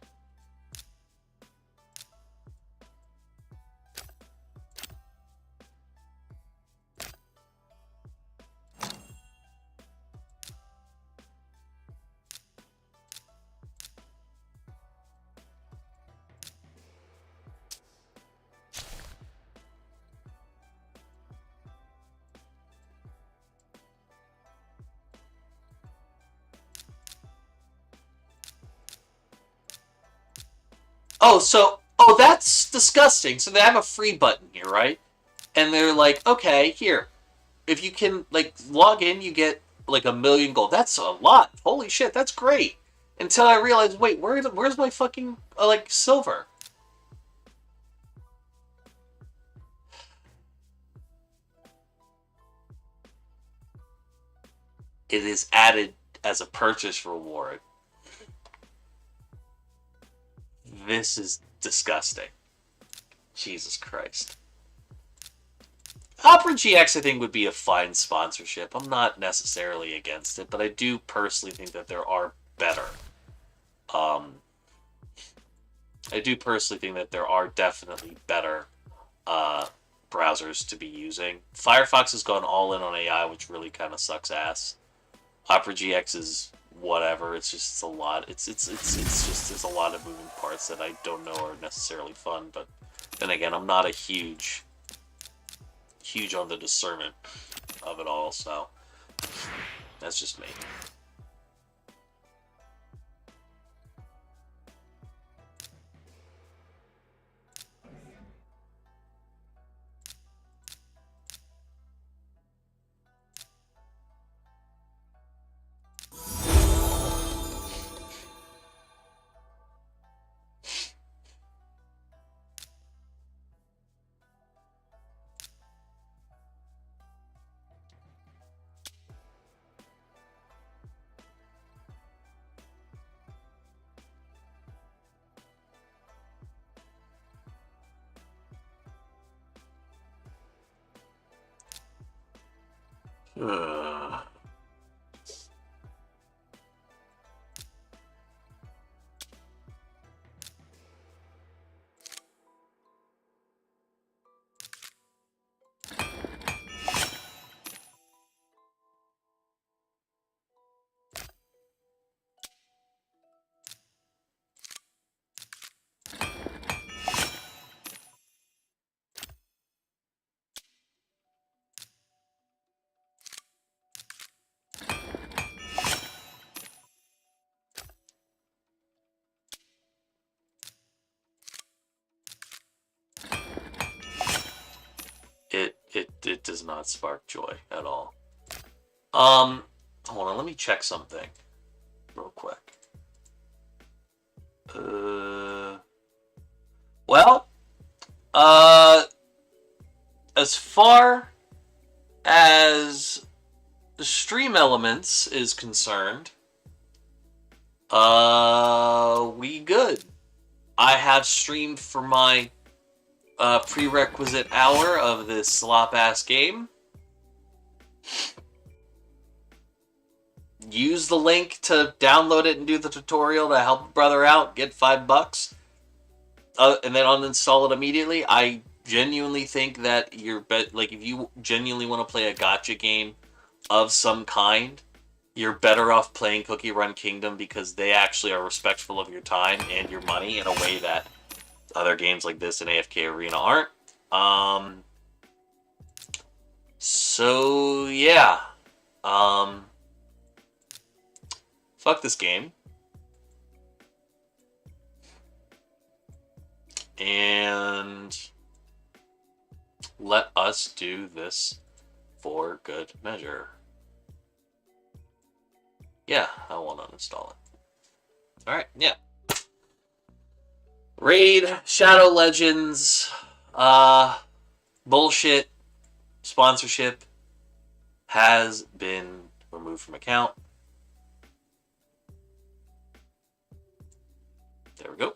Oh, that's disgusting. So they have a free button here, right? And they're like, okay, here. If you can, like, log in, you get, like, 1,000,000 gold. That's a lot. Holy shit, that's great. Until I realized, wait, where's my fucking, like, silver? It is added as a purchase reward. This is disgusting. Jesus Christ. Opera GX, I think, would be a fine sponsorship. I'm not necessarily against it, but I do personally think that there are better. I do personally think that there are definitely better browsers to be using. Firefox has gone all in on AI, which really kind of sucks ass. Opera GX is whatever. It's a lot. It's a lot of moving parts that I don't know are necessarily fun. But then again, I'm not a huge on the discernment of it all. So that's just me. It does not spark joy at all. Hold on, let me check something real quick. Well, as far as the Stream Elements is concerned, we good. I have streamed for my prerequisite hour of this slop-ass game. Use the link to download it and do the tutorial to help a brother out, get $5, and then uninstall it immediately. I genuinely think that if you genuinely want to play a gacha game of some kind, you're better off playing Cookie Run Kingdom because they actually are respectful of your time and your money in a way that other games like this in AFK Arena aren't. So yeah. Fuck this game. And let us do this for good measure. Yeah, I won't uninstall it. Alright, yeah. Raid, Shadow Legends, bullshit, sponsorship has been removed from account. There we go.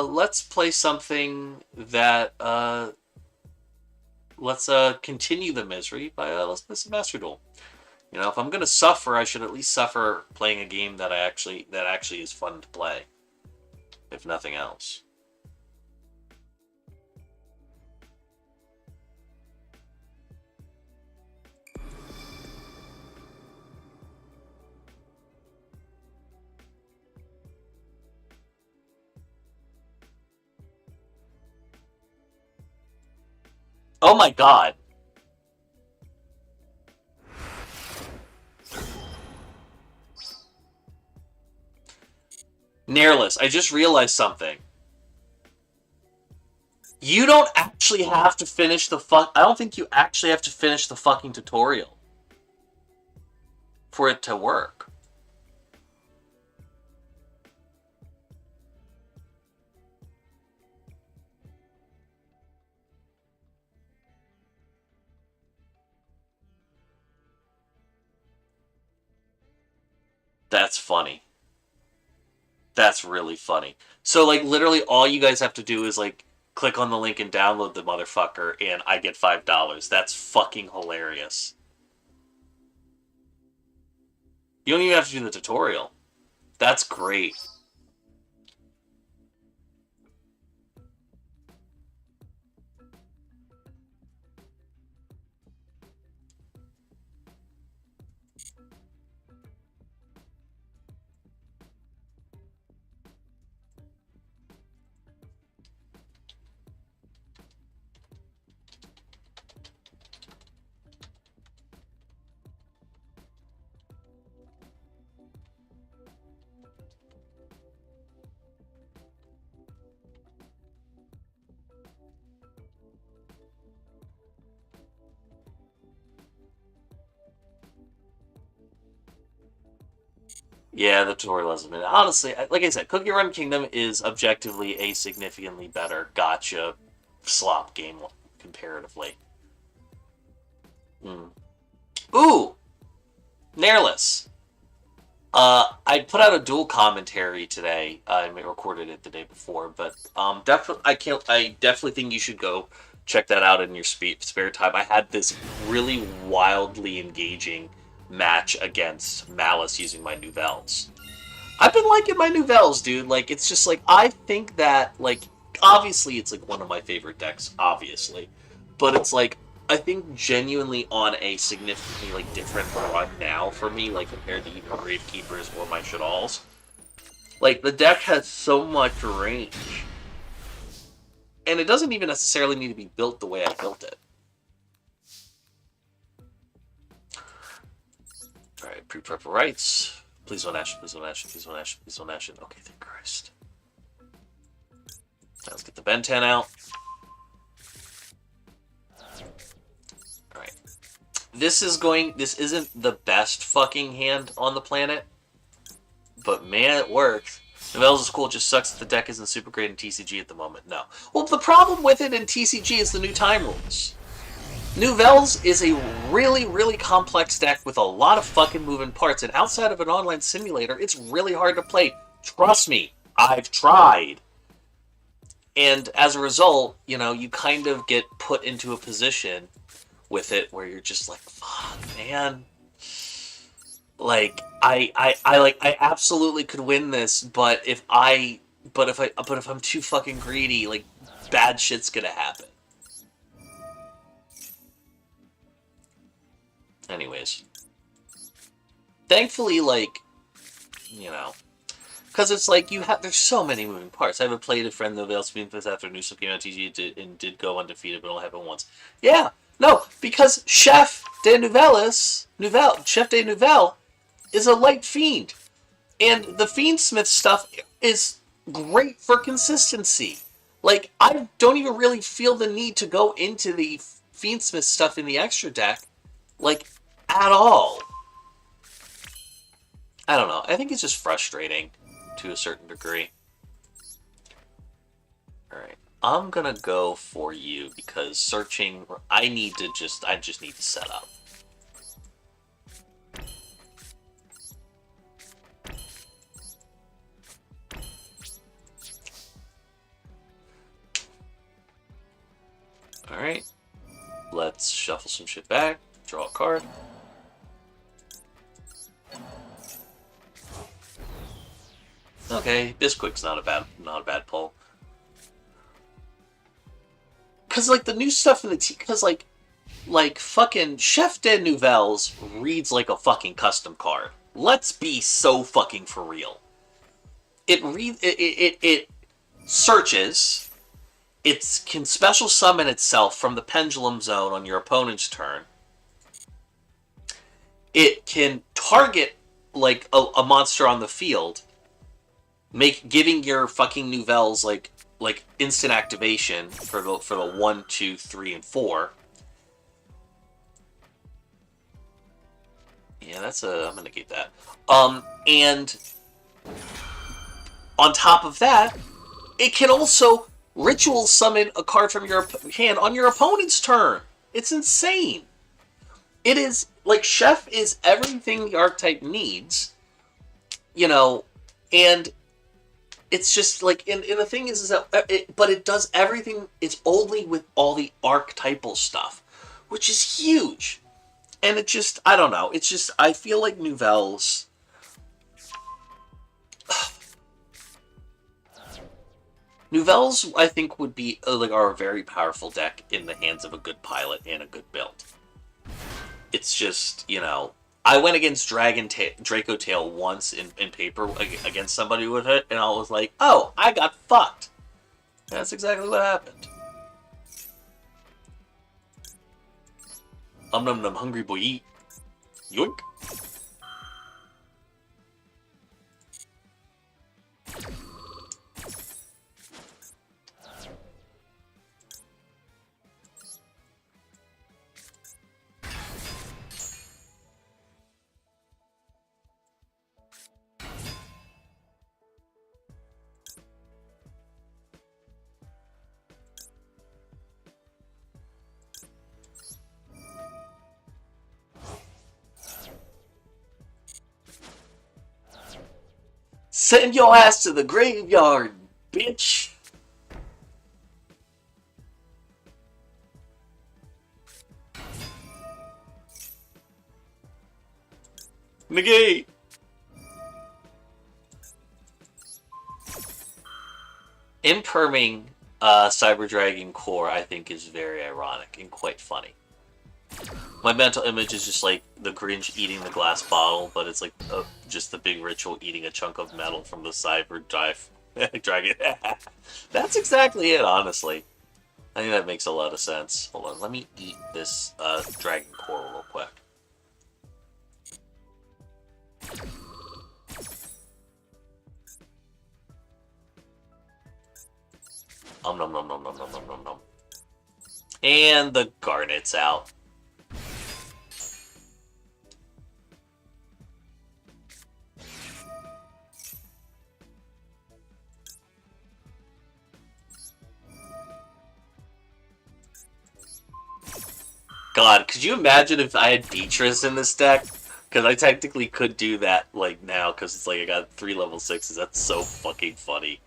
Let's play something that, let's continue the misery by, let's play some Master Duel. You know, if I'm gonna suffer, I should at least suffer playing a game that actually is fun to play, if nothing else. Oh my god. Nairless, I just realized something. You don't actually have to finish the I don't think you actually have to finish the fucking tutorial for it to work. That's funny. That's really funny. So, like, literally all you guys have to do is, like, click on the link and download the motherfucker, and I get $5. That's fucking hilarious. You don't even have to do the tutorial. That's great. Yeah, the tutorial hasn't been. Honestly, like I said, Cookie Run Kingdom is objectively a significantly better gotcha slop game comparatively. Ooh! Nairless! I put out a dual commentary today. I recorded it the day before, but I definitely think you should go check that out in your spare time. I had this really wildly engaging match against Malice using my Nouvelles. I've been liking my Nouvelles, dude. Like, it's just like, I think that, like, obviously it's like one of my favorite decks, obviously, but it's like, I think genuinely on a significantly, like, different run now for me, like, compared to even Gravekeepers or my Shadalls. Like, the deck has so much range. And it doesn't even necessarily need to be built the way I built it. Alright, pre-prep rights. Please don't ash, please don't ash, please don't ash, please don't ash it. Okay, thank Christ. Now let's get the Ben 10 out. Alright. This isn't the best fucking hand on the planet. But man, it works. Nouvelles is cool, it just sucks that the deck isn't super great in TCG at the moment. No. Well, the problem with it in TCG is the new time rules. Nouvelles is a really, really complex deck with a lot of fucking moving parts, and outside of an online simulator, it's really hard to play. Trust me, I've tried. And as a result, you know, you kind of get put into a position with it where you're just like, fuck, man. Like, I absolutely could win this, but if I'm too fucking greedy, like, bad shit's gonna happen. Anyways. Thankfully, like, you know, because it's like, there's so many moving parts. I haven't played a friend the Veil Spoonfist after Newsom came out TG and did go undefeated, but only happened once. Yeah, no, because Chef de Nouvelle is a light fiend. And the Fiendsmith stuff is great for consistency. Like, I don't even really feel the need to go into the Fiendsmith stuff in the extra deck, like, at all. I don't know. I think it's just frustrating to a certain degree. Alright. I'm gonna go for you because searching, I just need to set up. Alright. Let's shuffle some shit back, draw a card. Okay, Bisquick's not a bad pull. Cause like the new stuff in the cause like fucking Chef de Nouvelles reads like a fucking custom card. Let's be so fucking for real. It searches. It can special summon itself from the Pendulum Zone on your opponent's turn. It can target like a monster on the field, giving your fucking Nouvelles like instant activation for the 1, 2, 3, and 4. Yeah, I'm gonna negate that. And on top of that, it can also ritual summon a card from your hand on your opponent's turn. It's insane. It is like Chef is everything the archetype needs, you know, and it's just like, and the thing is that but it does everything. It's only with all the archetypal stuff, which is huge. And it just, I don't know. It's just, I feel like Nouvelles. Nouvelles, I think, would be are a very powerful deck in the hands of a good pilot and a good build. It's just, you know, I went against Draco Tail once in paper against somebody with it, and I was like, oh, I got fucked. That's exactly what happened. Num num hungry boy eat. Yoink. Send your ass to the graveyard, bitch! Negate! Imperming Cyber Dragon Core, I think, is very ironic and quite funny. My mental image is just like the Grinch eating the glass bottle, but it's like just the big ritual eating a chunk of metal from the Cyber Dragon. That's exactly it, honestly. I think that makes a lot of sense. Hold on, let me eat this Dragon Core real quick. Nom nom nom nom nom nom nom nom. And the Garnet's out. God, could you imagine if I had Beatrice in this deck? Because I technically could do that, like, now, because it's like I got 3 level 6s. That's so fucking funny.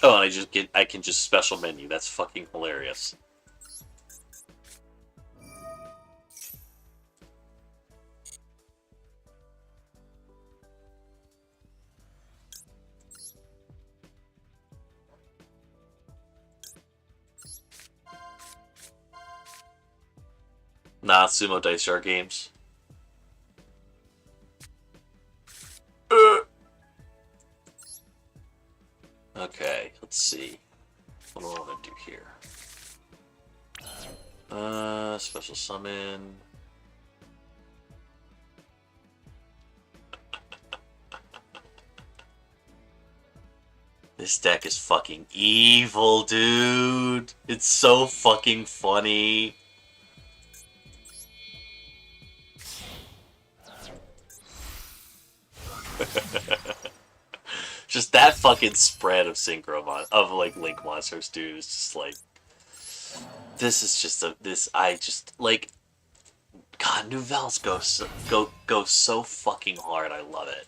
Oh, and I can just special menu. That's fucking hilarious. Nah, Sumo Dice Jar games. Okay, let's see. What do I want to do here? Special summon. This deck is fucking evil, dude. It's so fucking funny. Just that fucking spread of like Link monsters, dude. It's just like, this is just I just like, God, Nouvelles go so fucking hard. I love it.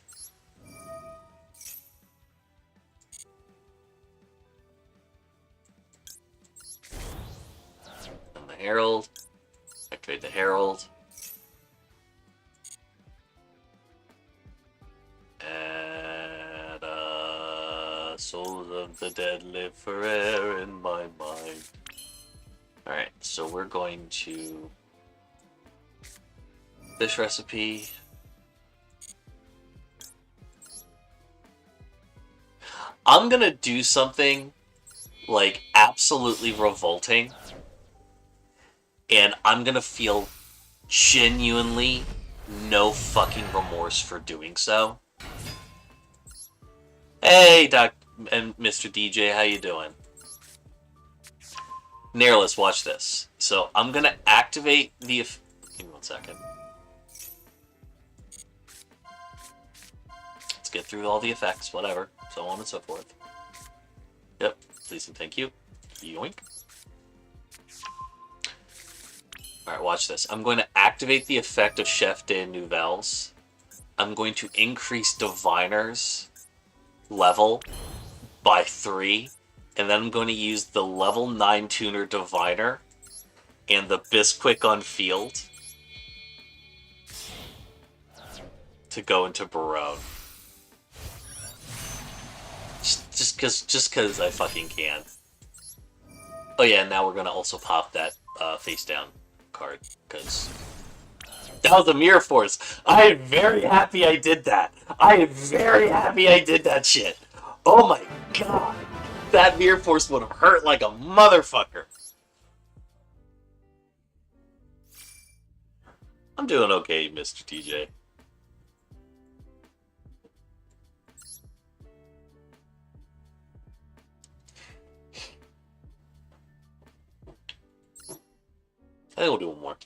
And the Herald. Activate the Herald. And souls of the dead live forever in my mind. Alright, so we're going to this recipe. I'm gonna do something like absolutely revolting, and I'm gonna feel genuinely no fucking remorse for doing so. Hey, Doc and Mr. DJ, how you doing? Nairless, watch this. So I'm gonna activate the. Give me 1 second. Let's get through all the effects, whatever, so on and so forth. Yep, please and thank you. Yoink. Alright, watch this. I'm going to activate the effect of Chef de Nouvelles. I'm going to increase Diviner's level by 3. And then I'm going to use the level 9 tuner Diviner and the Bisquick on field to go into Barone. Just cause I fucking can. Oh yeah, now we're gonna also pop that face down card, because that was a Mirror Force. I am very happy I did that. I am very happy I did that shit. Oh my god. That Mirror Force would have hurt like a motherfucker. I'm doing okay, Mr. TJ. I think we'll do one more.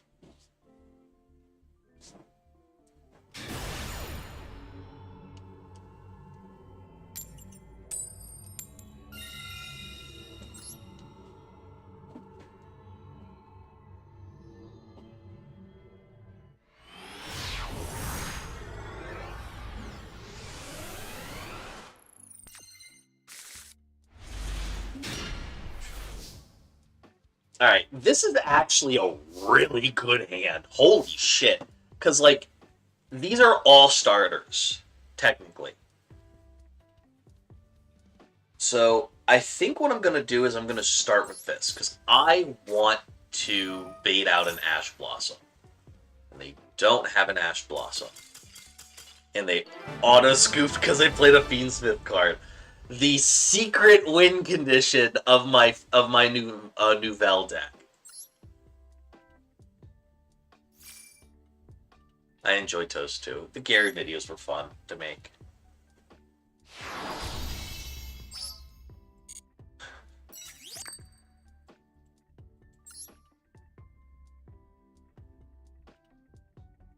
Alright, this is actually a really good hand. Holy shit. Because, like, these are all starters, technically. So, I think what I'm going to do is I'm going to start with this, because I want to bait out an Ash Blossom. And they don't have an Ash Blossom. And they auto-scooped because they played a Fiendsmith card. The secret win condition of my new Nouvelle deck. I enjoy Toast too. The Gary videos were fun to make.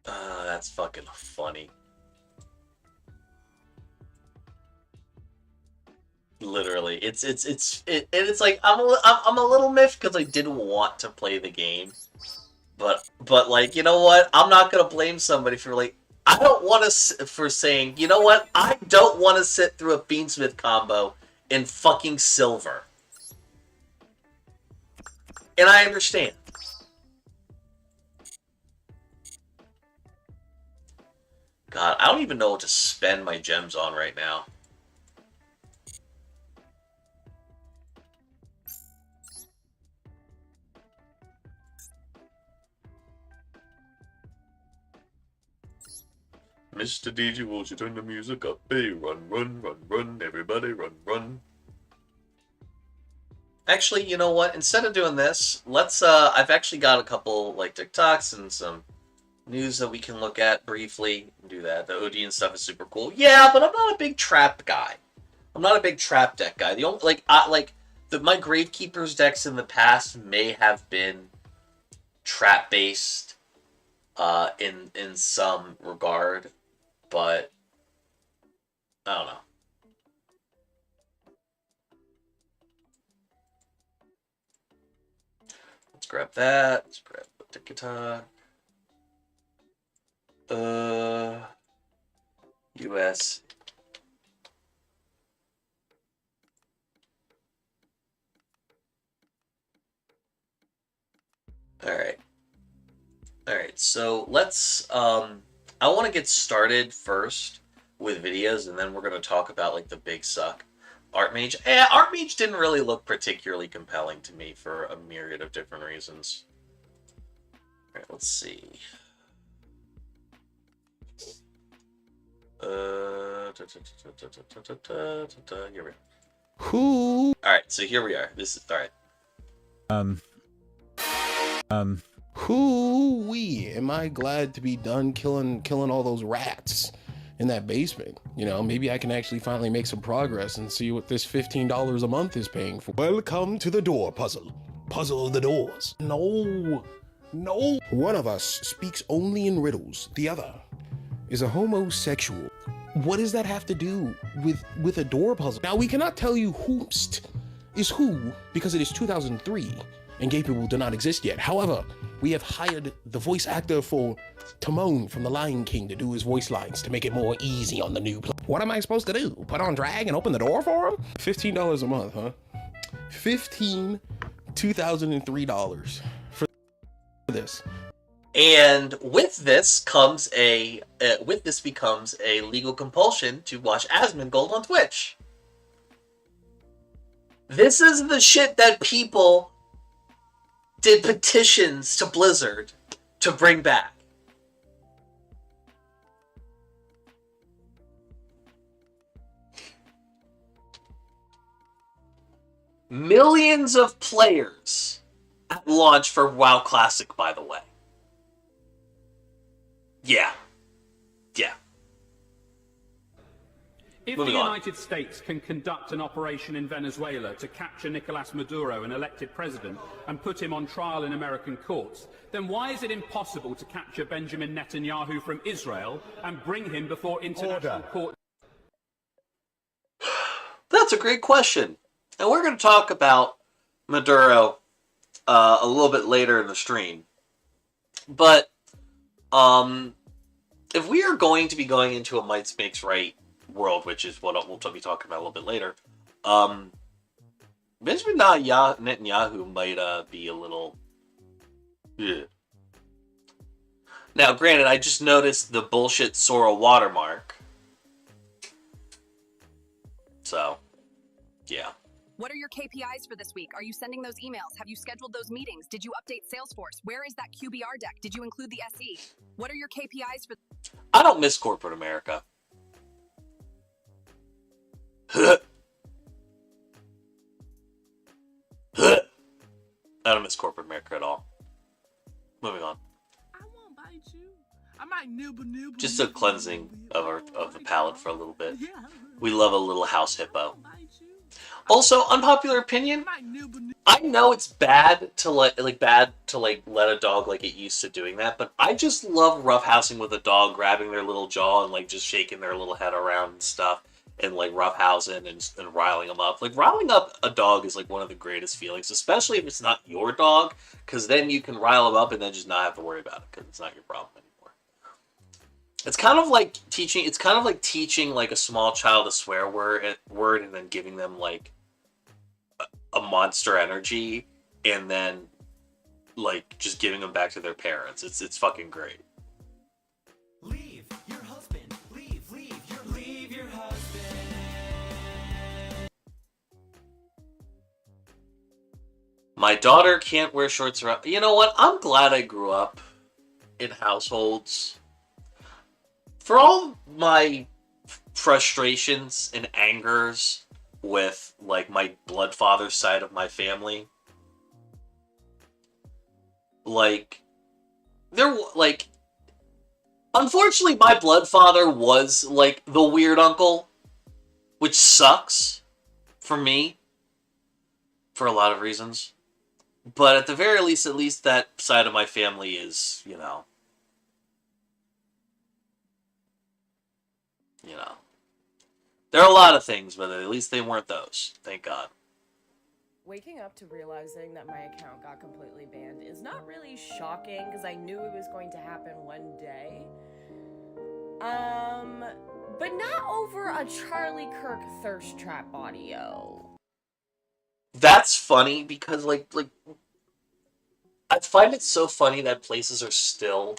That's fucking funny. Literally, it's like I'm a little miffed because I didn't want to play the game, but like, you know what? I'm not gonna blame somebody for like, I don't want to for saying, you know what? I don't want to sit through a Fiendsmith combo in fucking silver, and I understand. God, I don't even know what to spend my gems on right now. Mr. DJ, won't you turn the music up? Hey, run, run, run, run, everybody run, run. Actually, you know what? Instead of doing this, let's, I've actually got a couple, like, TikToks and some news that we can look at briefly. Do that. The Odeon stuff is super cool. Yeah, but I'm not a big trap guy. I'm not a big trap deck guy. The only, my Gravekeeper's decks in the past may have been trap-based, in some regard, but I don't know. Let's grab that. Let's grab the TikTok. US. Alright. Alright, so let's, I want to get started first with videos, and then we're going to talk about, like, the big suck. Archmage. Archmage didn't really look particularly compelling to me for a myriad of different reasons. Alright, let's see. Here we are. Who? Alright, so here we are. This is, alright. Who-wee, am I glad to be done killing all those rats in that basement. You know, maybe I can actually finally make some progress and see what this $15 a month is paying for. Welcome to the door puzzle. Puzzle of the doors. No. One of us speaks only in riddles. The other is a homosexual. What does that have to do with a door puzzle? Now, we cannot tell you whomst is who because it is 2003 and gay people do not exist yet. However, we have hired the voice actor for Timon from The Lion King to do his voice lines to make it more easy on the new play. What am I supposed to do? Put on drag and open the door for him? $15 a month, huh? $2003 for this. And with this comes becomes a legal compulsion to watch Asmongold on Twitch. This is the shit that people did petitions to Blizzard to bring back. Millions of players at launch for WoW Classic, by the way. Yeah. If the United States can conduct an operation in Venezuela to capture Nicolas Maduro, an elected president, and put him on trial in American courts, then why is it impossible to capture Benjamin Netanyahu from Israel and bring him before international court? That's a great question. And we're going to talk about Maduro a little bit later in the stream. But if we are going to be going into a might makes right world, which is what we'll be talking about a little bit later, Benjamin Netanyahu might be a little... Yeah. Now, granted, I just noticed the bullshit Sora watermark. So, yeah. What are your KPIs for this week? Are you sending those emails? Have you scheduled those meetings? Did you update Salesforce? Where is that QBR deck? Did you include the SE? What are your KPIs for... I don't miss corporate America. I don't miss corporate America at all. Moving on. I won't bite you. I might nibble. Just a cleansing of the palate for a little bit. We love a little house hippo. Also, unpopular opinion. I know it's bad to let a dog get used to doing that, but I just love roughhousing with a dog, grabbing their little jaw and just shaking their little head around and stuff, and roughhousing and riling them up. Riling up a dog is one of the greatest feelings, especially if it's not your dog, because then you can rile them up and then just not have to worry about it because it's not your problem anymore. It's kind of like teaching. It's kind of like teaching a small child a swear word and then giving them a monster energy and then just giving them back to their parents. It's fucking great. Leave your husband. Leave your husband. My daughter can't wear shorts around. You know what? I'm glad I grew up in households. For all my frustrations and angers with, like, my blood father side of my family. Like, unfortunately, my blood father was, like, the weird uncle, which sucks for me for a lot of reasons. But at the very least, at least that side of my family is, you know. There are a lot of things, but at least they weren't those. Thank God. Waking up to realizing that my account got completely banned is not really shocking because I knew it was going to happen one day. But not over a Charlie Kirk thirst trap audio. That's funny because, like, I find it so funny that places are still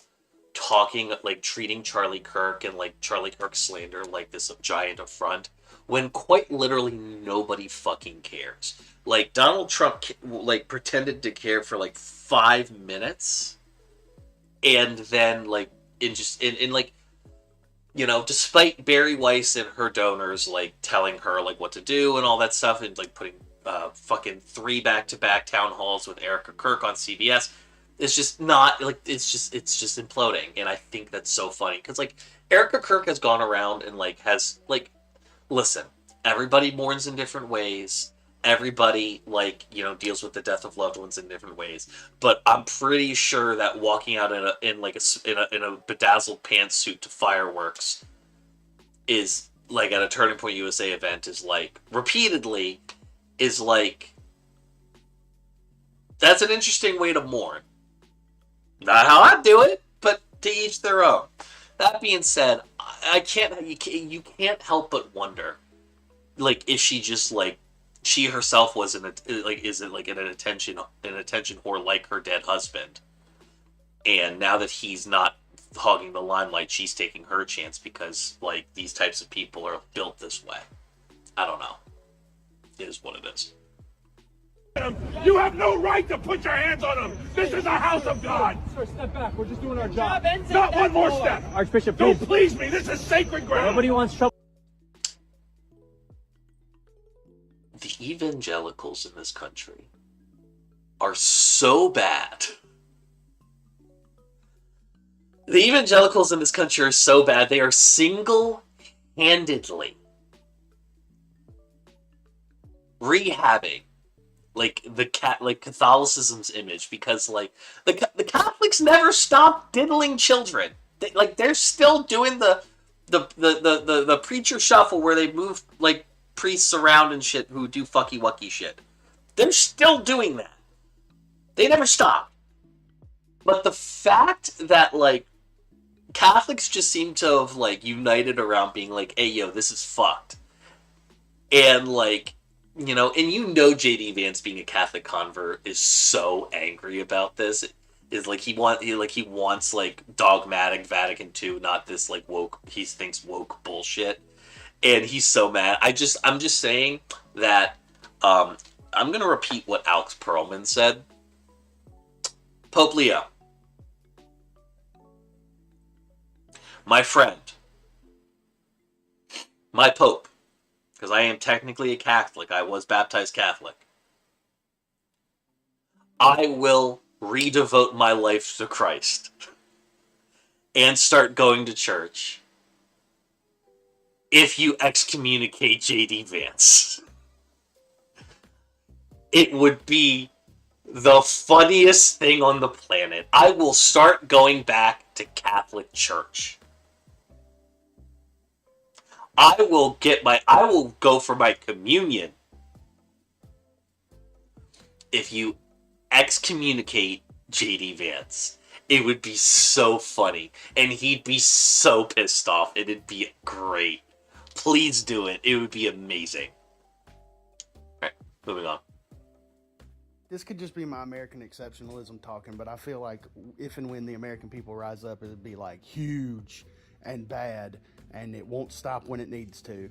talking, like, treating Charlie Kirk and, like, Charlie Kirk slander like this giant affront, when quite literally nobody fucking cares. Like, Donald Trump, like, pretended to care for, like, 5 minutes, and then, like, like, you know, despite Barry Weiss and her donors, like, telling her, like, what to do and all that stuff, and, like, putting fucking 3 back-to-back town halls with Erica Kirk on CBS, it's just not, like, it's just imploding, and I think that's so funny, because, like, Erica Kirk has gone around and, like, has, like, listen, everybody mourns in different ways, everybody, like, you know, deals with the death of loved ones in different ways, but I'm pretty sure that walking out in a bedazzled pantsuit to fireworks is, like, at a Turning Point USA event is, like, repeatedly, is, like, that's an interesting way to mourn. Not how I do it, but to each their own. That being said, you can't help but wonder, like, if she just, like, she herself was an attention whore like her dead husband, and now that he's not hogging the limelight, she's taking her chance because, like, these types of people are built this way. I don't know. It is what it is. You have no right to put your hands on him. This is a house of God. Sir, step back. We're just doing our job. Not one more step. Archbishop, don't please me. This is sacred ground. Nobody wants trouble. The evangelicals in this country are so bad. The evangelicals in this country are so bad. They are single-handedly rehabbing, like, Catholicism's image, because, like, the Catholics never stop diddling children. They're still doing the preacher shuffle where they move, like, priests around and shit who do fucky-wucky shit. They're still doing that. They never stop. But the fact that, like, Catholics just seem to have, like, united around being like, hey, yo, this is fucked. And, like, you know, and you know J.D. Vance, being a Catholic convert, is so angry about this. Is like he wants like dogmatic Vatican II, not this, like, woke, he thinks woke bullshit. And he's so mad. I'm just saying that I'm gonna repeat what Alex Perlman said. Pope Leo, my friend, my Pope, because I am technically a Catholic. I was baptized Catholic. I will redevote my life to Christ and start going to church if you excommunicate J.D. Vance. It would be the funniest thing on the planet. I will start going back to Catholic Church. I will go for my communion if you excommunicate J.D. Vance. It would be so funny, and he'd be so pissed off. It'd be great. Please do it. It would be amazing. Alright, moving on. This could just be my American exceptionalism talking, but I feel like if and when the American people rise up, it'd be, like, huge and bad, and it won't stop when it needs to.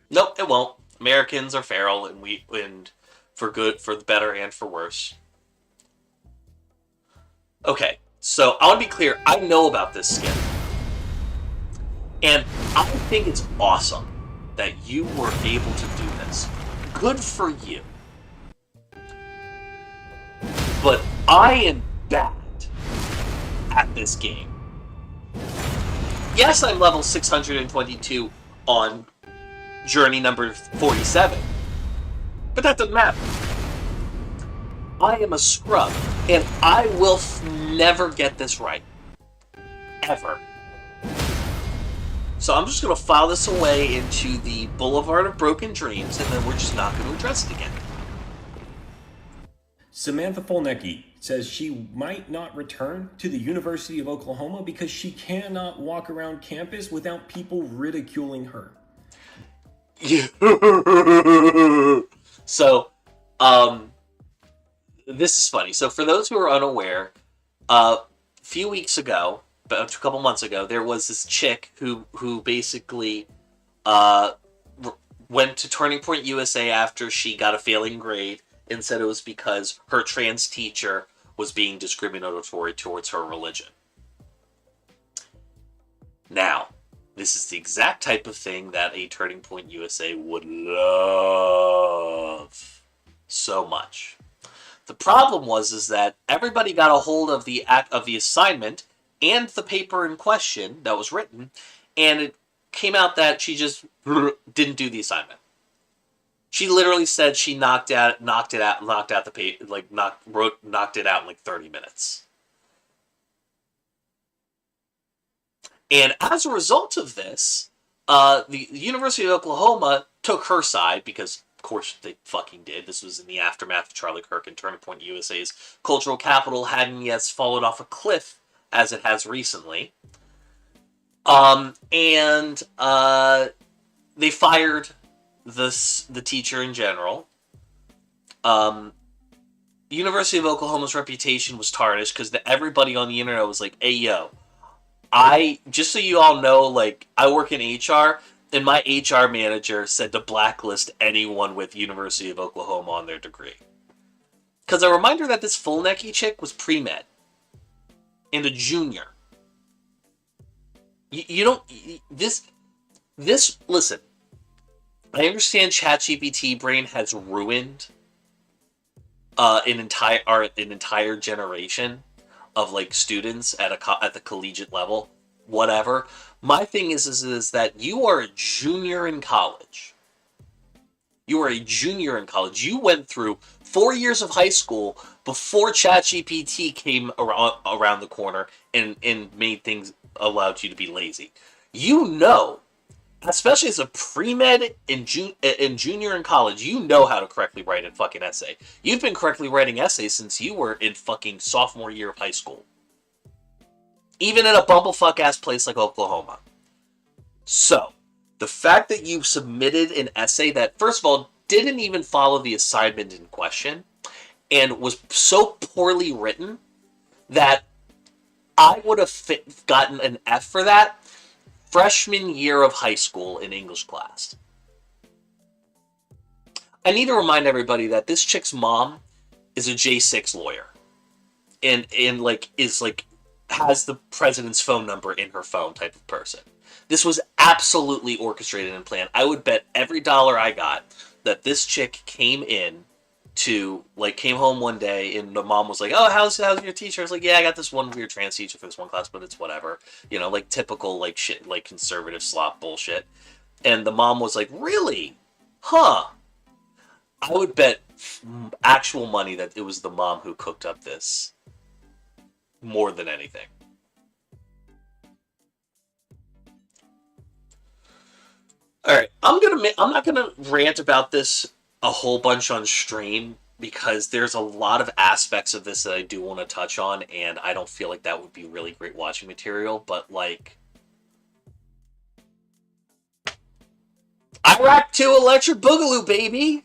Nope, it won't. Americans are feral, and for good, for the better, and for worse. Okay, so I want to be clear. I know about this skin, and I think it's awesome that you were able to do this. good for you. But I am bad at this game. Yes, I'm level 622 on journey number 47, but that doesn't matter. I am a scrub, and I will never get this right. Ever. So I'm just going to file this away into the Boulevard of Broken Dreams, and then we're just not going to address it again. Samantha Folnecki says she might not return to the University of Oklahoma because she cannot walk around campus without people ridiculing her. So, this is funny. So for those who are unaware, a few weeks ago, about a couple months ago, there was this chick who basically went to Turning Point USA after she got a failing grade and said it was because her trans teacher was being discriminatory towards her religion. Now, this is the exact type of thing that a Turning Point USA would love so much. The problem was that everybody got a hold of the assignment and the paper in question that was written, and it came out that she just didn't do the assignment. She literally said she knocked it out the paper, knocked it out in like 30 minutes. And as a result of this, the University of Oklahoma took her side because, of course, they fucking did. This was in the aftermath of Charlie Kirk, and Turning Point USA's cultural capital hadn't yet fallen off a cliff as it has recently. They fired the teacher in general. University of Oklahoma's reputation was tarnished because everybody on the internet was like, hey, yo, just so you all know, like, I work in HR, and my HR manager said to blacklist anyone with University of Oklahoma on their degree. Because a reminder that this Folnecki chick was pre-med. And a junior. You don't... Listen. I understand ChatGPT brain has ruined an entire generation of like students at the collegiate level, whatever. My thing is that you are a junior in college. You are a junior in college. You went through 4 years of high school before ChatGPT came around the corner and made things allowed you to be lazy. You know, especially as a pre-med and junior in college, you know how to correctly write a fucking essay. You've been correctly writing essays since you were in fucking sophomore year of high school. Even in a bumblefuck-ass place like Oklahoma. So, the fact that you submitted an essay that, first of all, didn't even follow the assignment in question, and was so poorly written that I would have gotten an F for that freshman year of high school in English class. I need to remind everybody that this chick's mom is a J6 lawyer. And has the president's phone number in her phone type of person. This was absolutely orchestrated and planned. I would bet every dollar I got that this chick came home one day and the mom was like, oh, how's your teacher? I was like, yeah, I got this one weird trans teacher for this one class, but it's whatever. You know, like typical like shit, like conservative slop bullshit. And the mom was like, really? Huh. I would bet actual money that it was the mom who cooked up this more than anything. All right, I'm not gonna rant about this a whole bunch on stream because there's a lot of aspects of this that I do want to touch on, and I don't feel like that would be really great watching material. But like, Iraq 2 Electric Boogaloo, baby,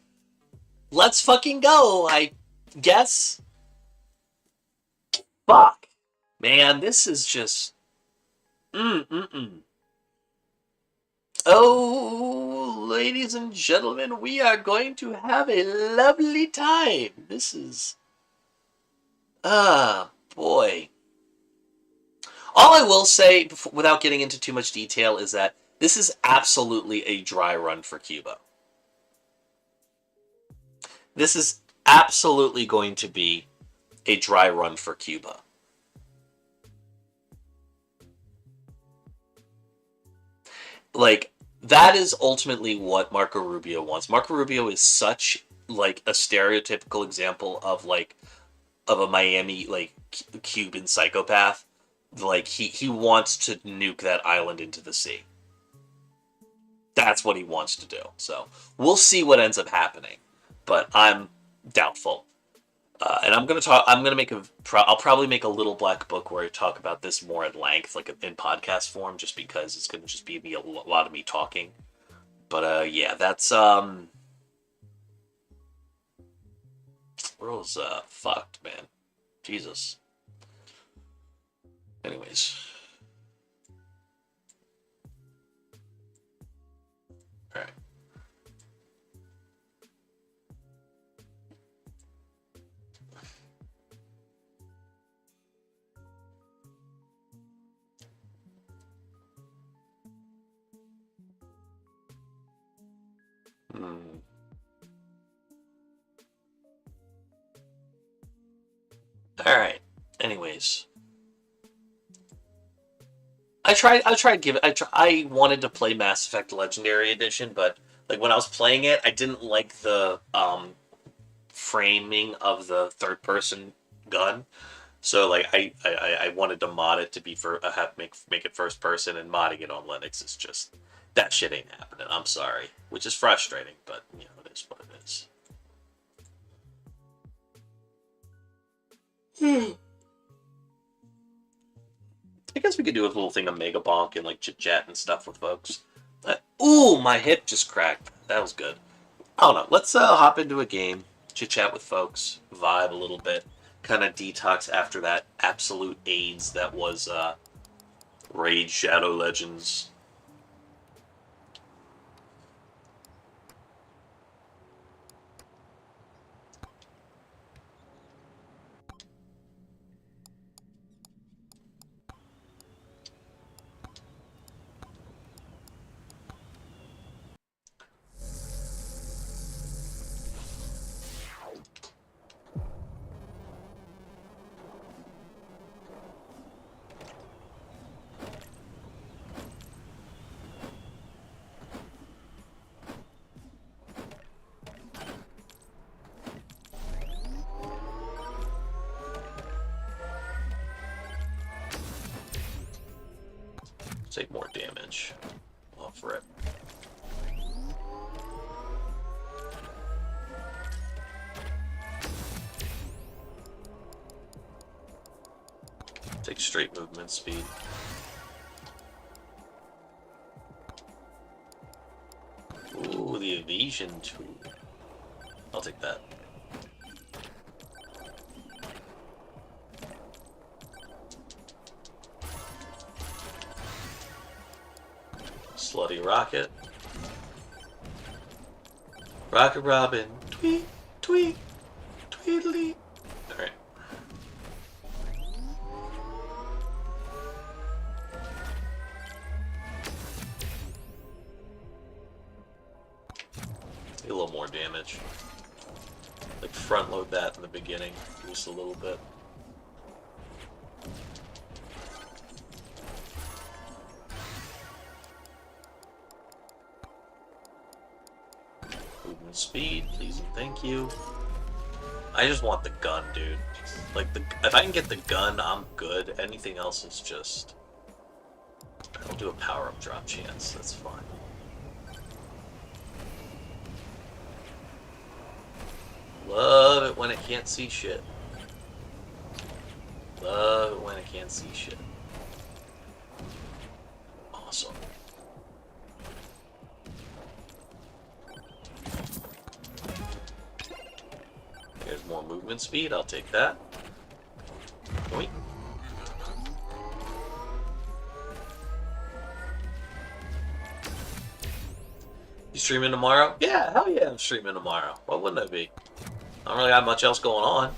let's fucking go. I guess. Fuck, man, this is just. Oh, ladies and gentlemen, we are going to have a lovely time. This is... boy. All I will say, without getting into too much detail, is that this is absolutely a dry run for Cuba. this is absolutely going to be a dry run for Cuba. Like, that is ultimately what Marco Rubio wants. Marco Rubio is such, like, a stereotypical example of, like, of a Miami, like, Cuban psychopath. Like, he wants to nuke that island into the sea. That's what he wants to do. So, we'll see what ends up happening. But I'm doubtful. And I'm gonna make I'll probably make a little black book where I talk about this more at length, like in podcast form, just because it's gonna just be a lot of me talking. But yeah, that's world's fucked, man. Jesus. Anyways. Alright. Alright. Anyways. I wanted to play Mass Effect Legendary Edition, but like when I was playing it, I didn't like the framing of the third person gun. So like I wanted to mod it to be make it first person, and modding it on Linux is just that shit ain't happening. I'm sorry, which is frustrating, but you know it is what it is. I guess we could do a little thing of Mega Bonk and like chit chat and stuff with folks. Ooh, my hip just cracked. That was good. I don't know. Let's hop into a game, chit chat with folks, vibe a little bit, kind of detox after that absolute AIDS that was Raid Shadow Legends. Take more damage off rip. Take straight movement speed. Ooh, the evasion tool. I'll take that. Slutty rocket. Rocket Robin. Tweet, tweet, tweedly. Alright. A little more damage. Like front load that in the beginning, just a little bit. Movement speed, please and thank you. I just want the gun, dude. Like if I can get the gun, I'm good. Anything else is just. I'll do a power-up drop chance. That's fine. Love it when it can't see shit. Love it when it can't see shit. Awesome. There's more movement speed. I'll take that. Wait. You streaming tomorrow? Yeah, hell yeah, I'm streaming tomorrow. What wouldn't I be? I don't really have much else going on.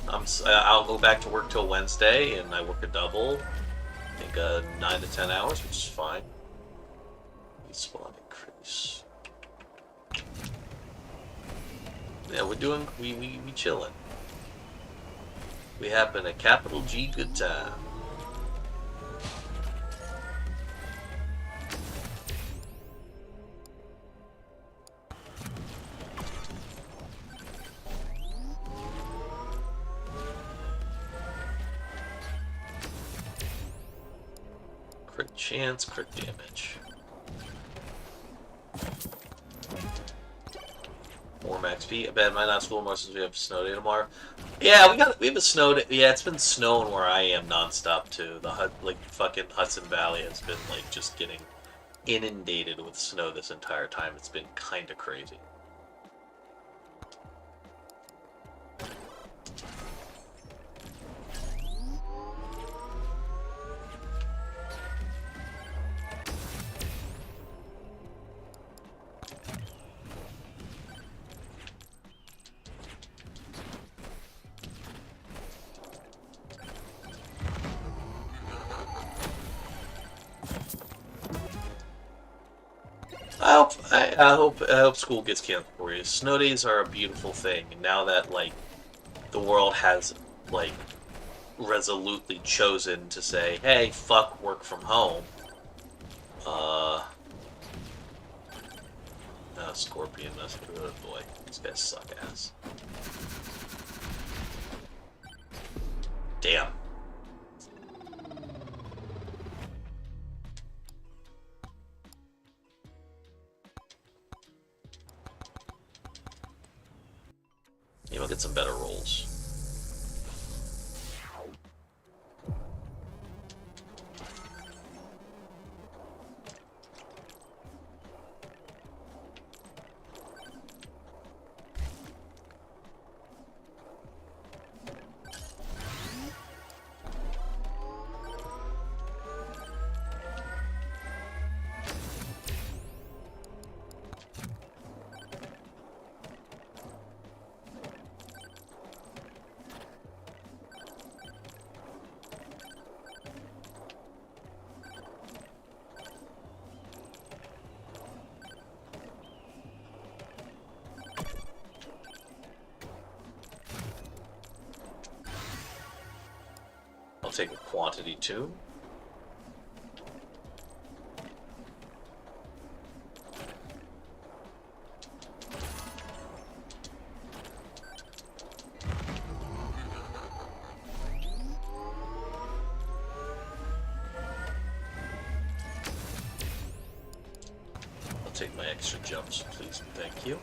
I'll go back to work till Wednesday, and I work a double. I think 9 to 10 hours, which is fine. Spawn increase. Yeah, we're doing, we chilling. We having a capital G good time. Crit chance, crit damage. More max XP. I bet might not school more since we have a snow day tomorrow. Yeah, we have a snow day. Yeah, it's been snowing where I am nonstop too. The fucking Hudson Valley has been like just getting inundated with snow this entire time. It's been kind of crazy. I hope school gets canceled for you. Snow days are a beautiful thing, and now that like the world has like resolutely chosen to say, "Hey, fuck work from home." No, Scorpion Messenger. Oh boy, these guys suck ass. Damn. Maybe I'll get some better rolls. I'll take a quantity too. I'll take my extra jumps, please and thank you.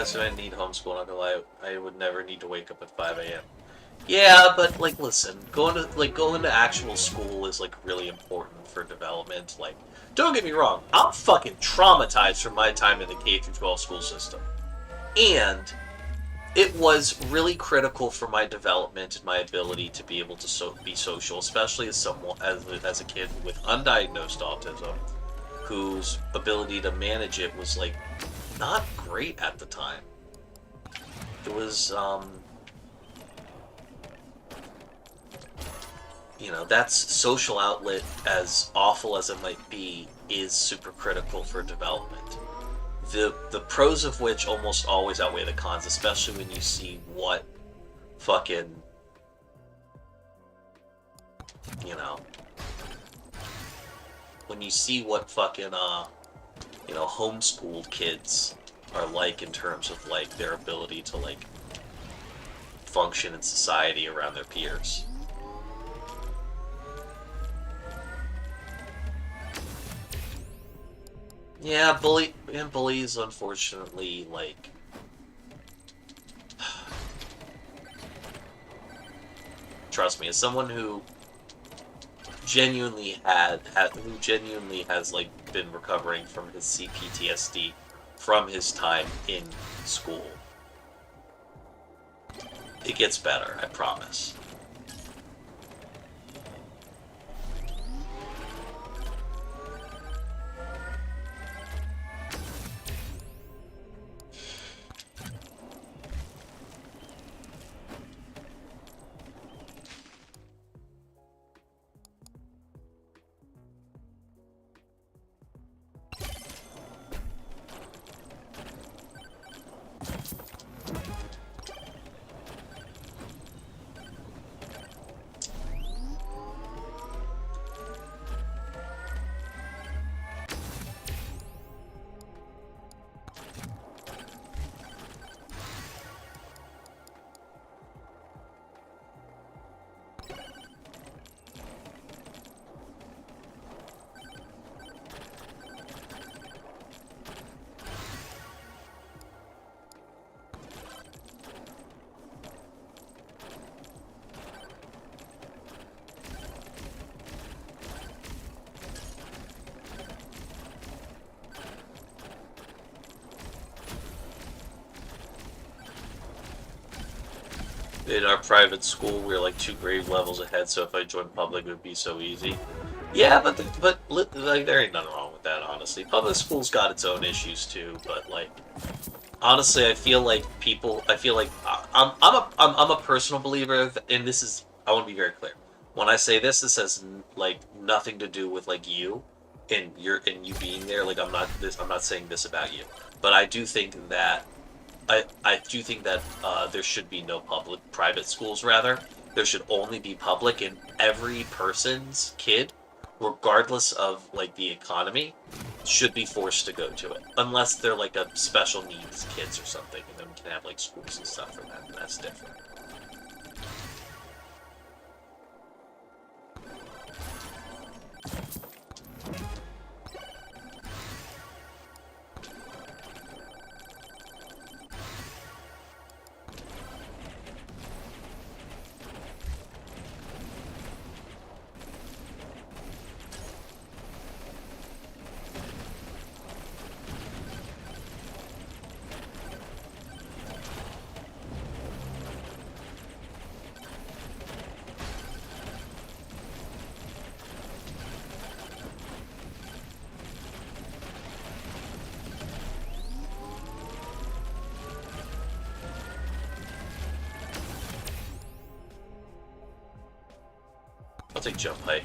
So I need homeschool, not gonna lie, I would never need to wake up at 5 a.m. Yeah, but like listen, going to actual school is like really important for development. Like, don't get me wrong, I'm fucking traumatized from my time in the K-12 school system. And it was really critical for my development and my ability to be able to be social, especially as a kid with undiagnosed autism, whose ability to manage it was like not great at the time. It was, you know, that's social outlet, as awful as it might be, is super critical for development. The pros of which almost always outweigh the cons, especially when you see what fucking, you know, when you see what fucking, you know, homeschooled kids are like in terms of like their ability to like function in society around their peers. Yeah, bullies unfortunately like trust me, as someone who genuinely has like been recovering from his CPTSD from his time in school. It gets better, I promise. in our private school, we were like 2 grade levels ahead, so if I joined public, it would be so easy. Yeah, but like, there ain't nothing wrong with that, honestly. Public school's got its own issues too, but like, honestly, I feel like I'm a personal believer, and this is, I want to be very clear. When I say this, this has like nothing to do with like you and you being there. Like, I'm not saying this about you, but I do think that there should be no private schools. Rather, there should only be public, and every person's kid, regardless of like the economy, should be forced to go to it, unless they're like a special needs kids or something, and then we can have like schools and stuff for them, and that's different. I'll take jump height.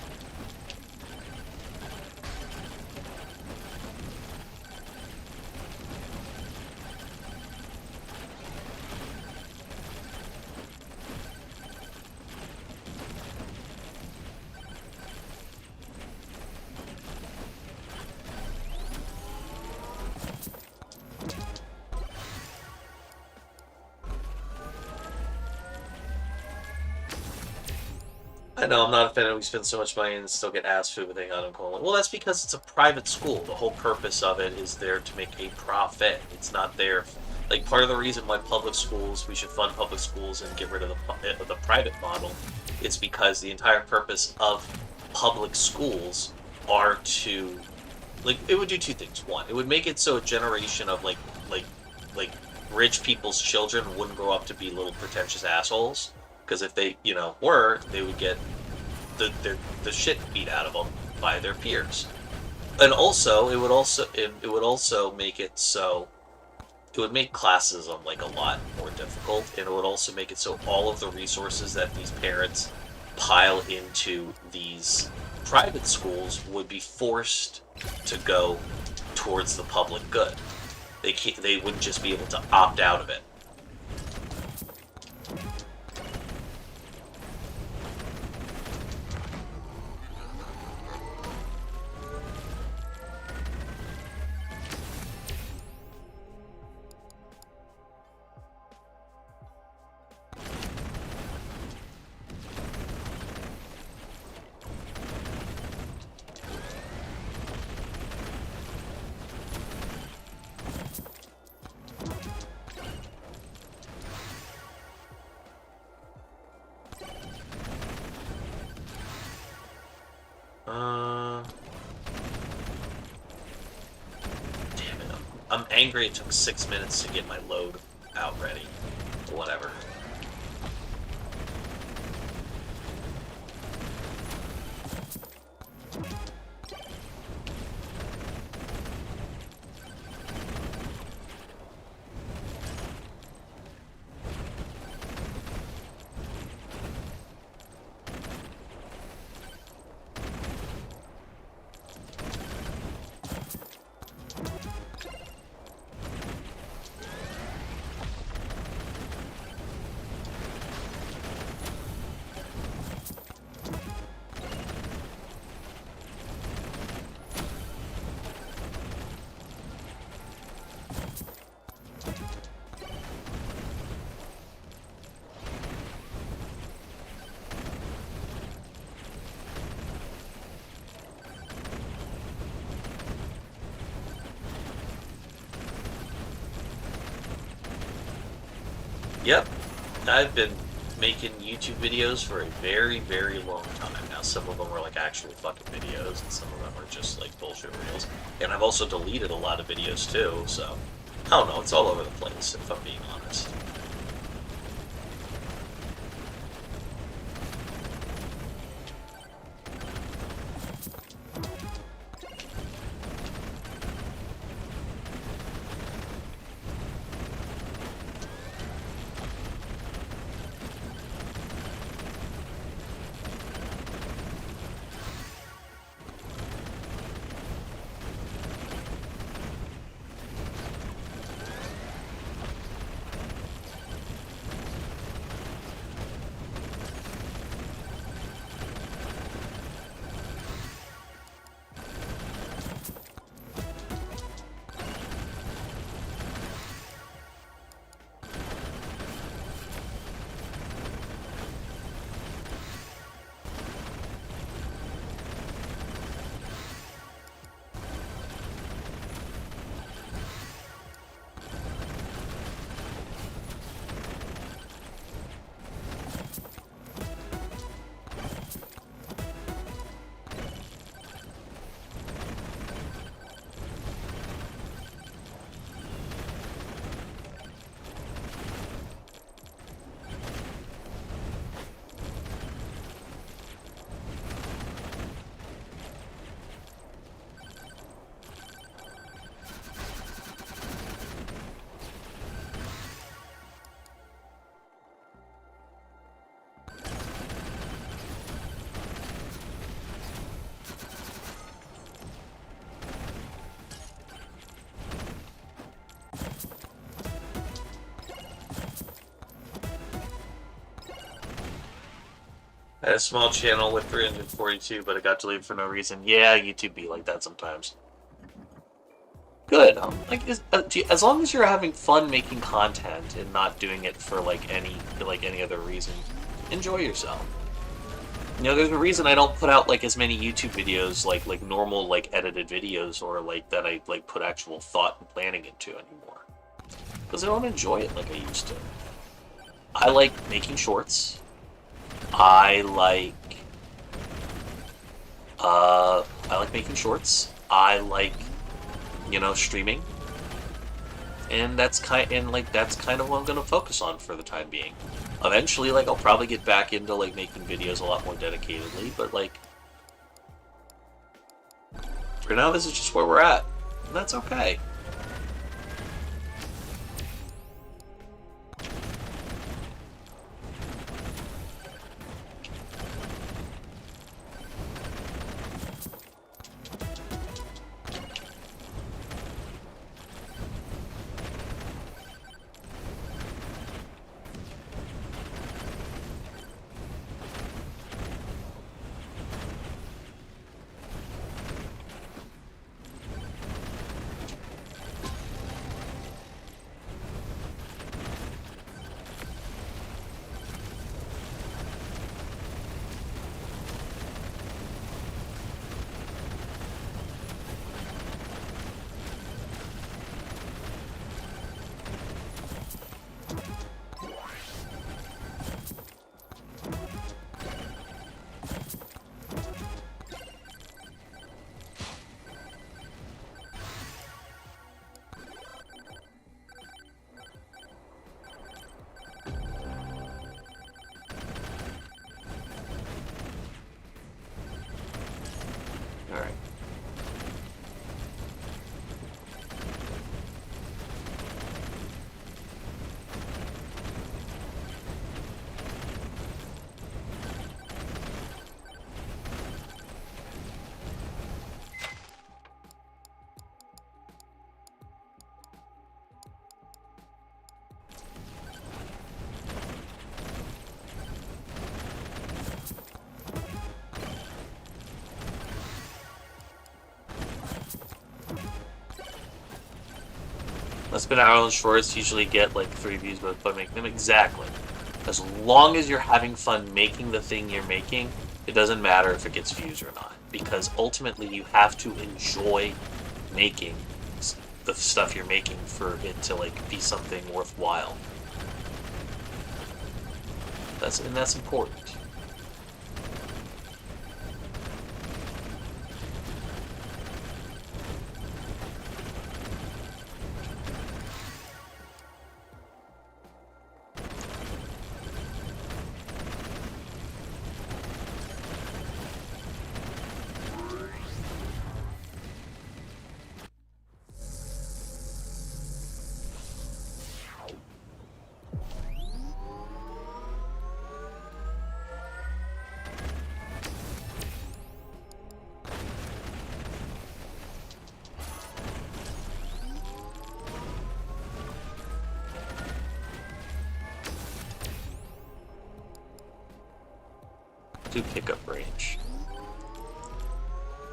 I know, I'm not offended we spend so much money and still get ass food with on colon. Well, that's because it's a private school. The whole purpose of it is there to make a profit. It's not there. Like, part of the reason why public schools, we should fund public schools and get rid of the private model, is because the entire purpose of public schools are to, like, it would do 2 things. One, it would make it so a generation of like rich people's children wouldn't grow up to be little pretentious assholes. Because if they, were, they would get the shit beat out of them by their peers. And also, it would also make it so, it would make classism like a lot more difficult, and it would also make it so all of the resources that these parents pile into these private schools would be forced to go towards the public good. They wouldn't just be able to opt out of it. Damn it. I'm angry it took 6 minutes to get my load out ready. Whatever. Yep, I've been making YouTube videos for a very, very long time now. Some of them are like actual fucking videos, and some of them are just like bullshit reels. And I've also deleted a lot of videos too, so I don't know, it's all over the place if I'm being honest. I had a small channel with 342, but it got deleted for no reason. Yeah, YouTube be like that sometimes. Good. As long as you're having fun making content and not doing it for any other reason, enjoy yourself. You know, there's a reason I don't put out as many YouTube videos like normal edited videos or that I put actual thought and planning into anymore. Because I don't enjoy it like I used to. I like making shorts. I like making shorts. I like, streaming. And that's kind of what I'm gonna focus on for the time being. Eventually, I'll probably get back into making videos a lot more dedicatedly, but for now this is just where we're at. And that's okay. Spin Ireland shorts usually get 3 views by making them. Exactly. As long as you're having fun making the thing you're making, it doesn't matter if it gets views or not. Because ultimately you have to enjoy making the stuff you're making for it to be something worthwhile. That's important. Pickup range.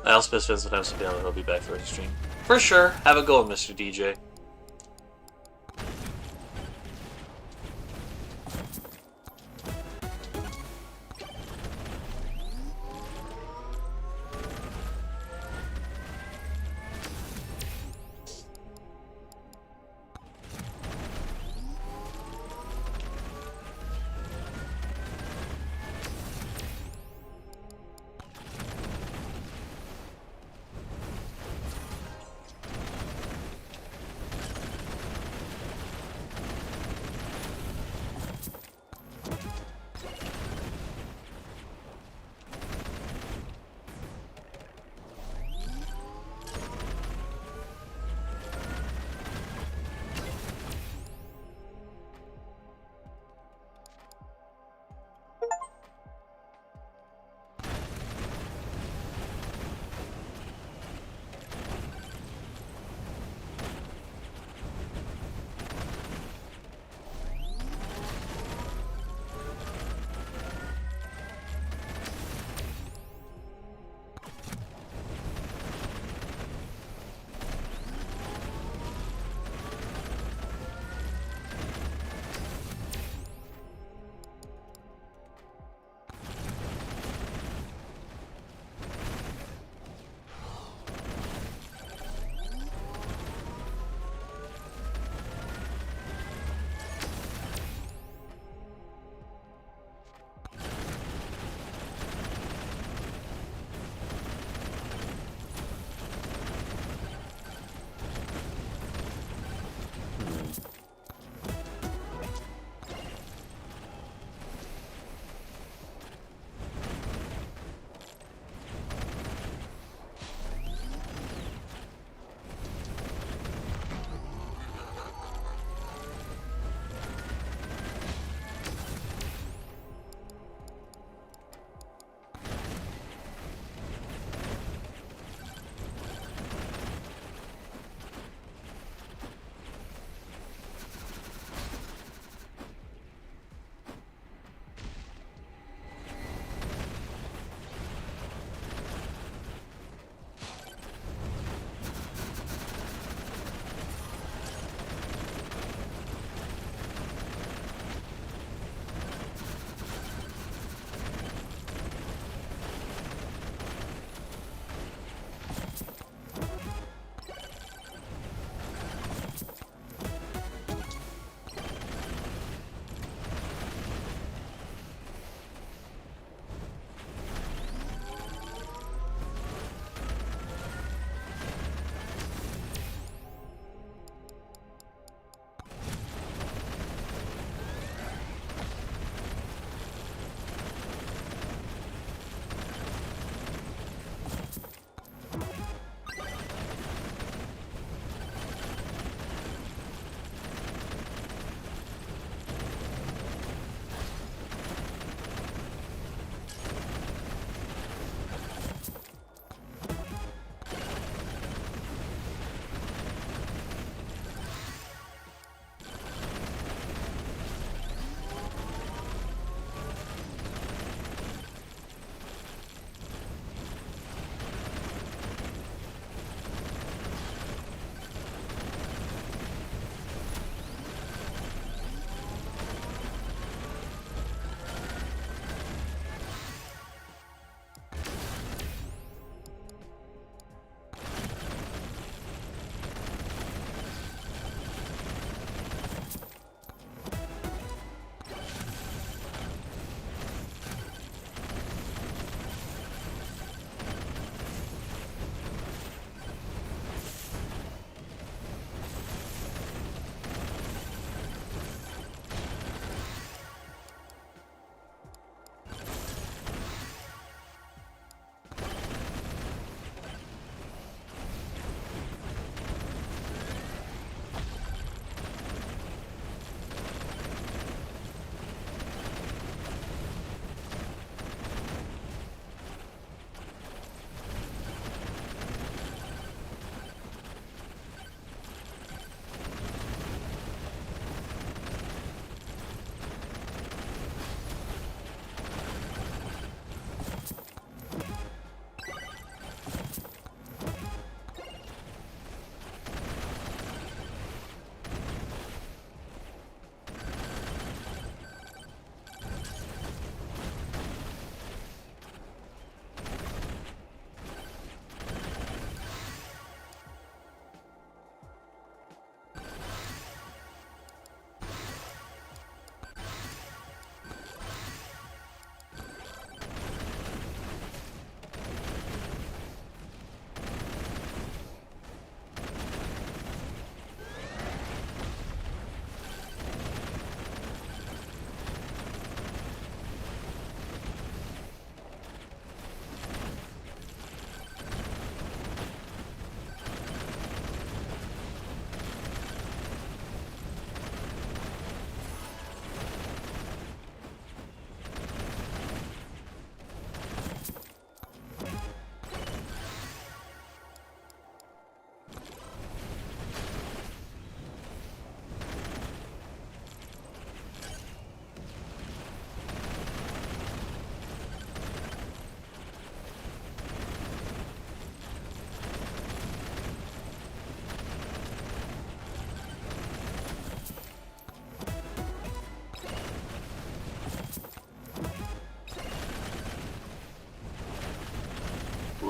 I also spend some time down and he'll be back for his stream. For sure. Have a go, Mr. DJ.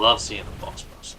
love seeing the boss bust.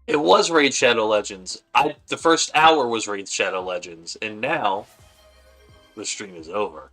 It was Raid Shadow Legends. The first hour was Raid Shadow Legends, and now the stream is over.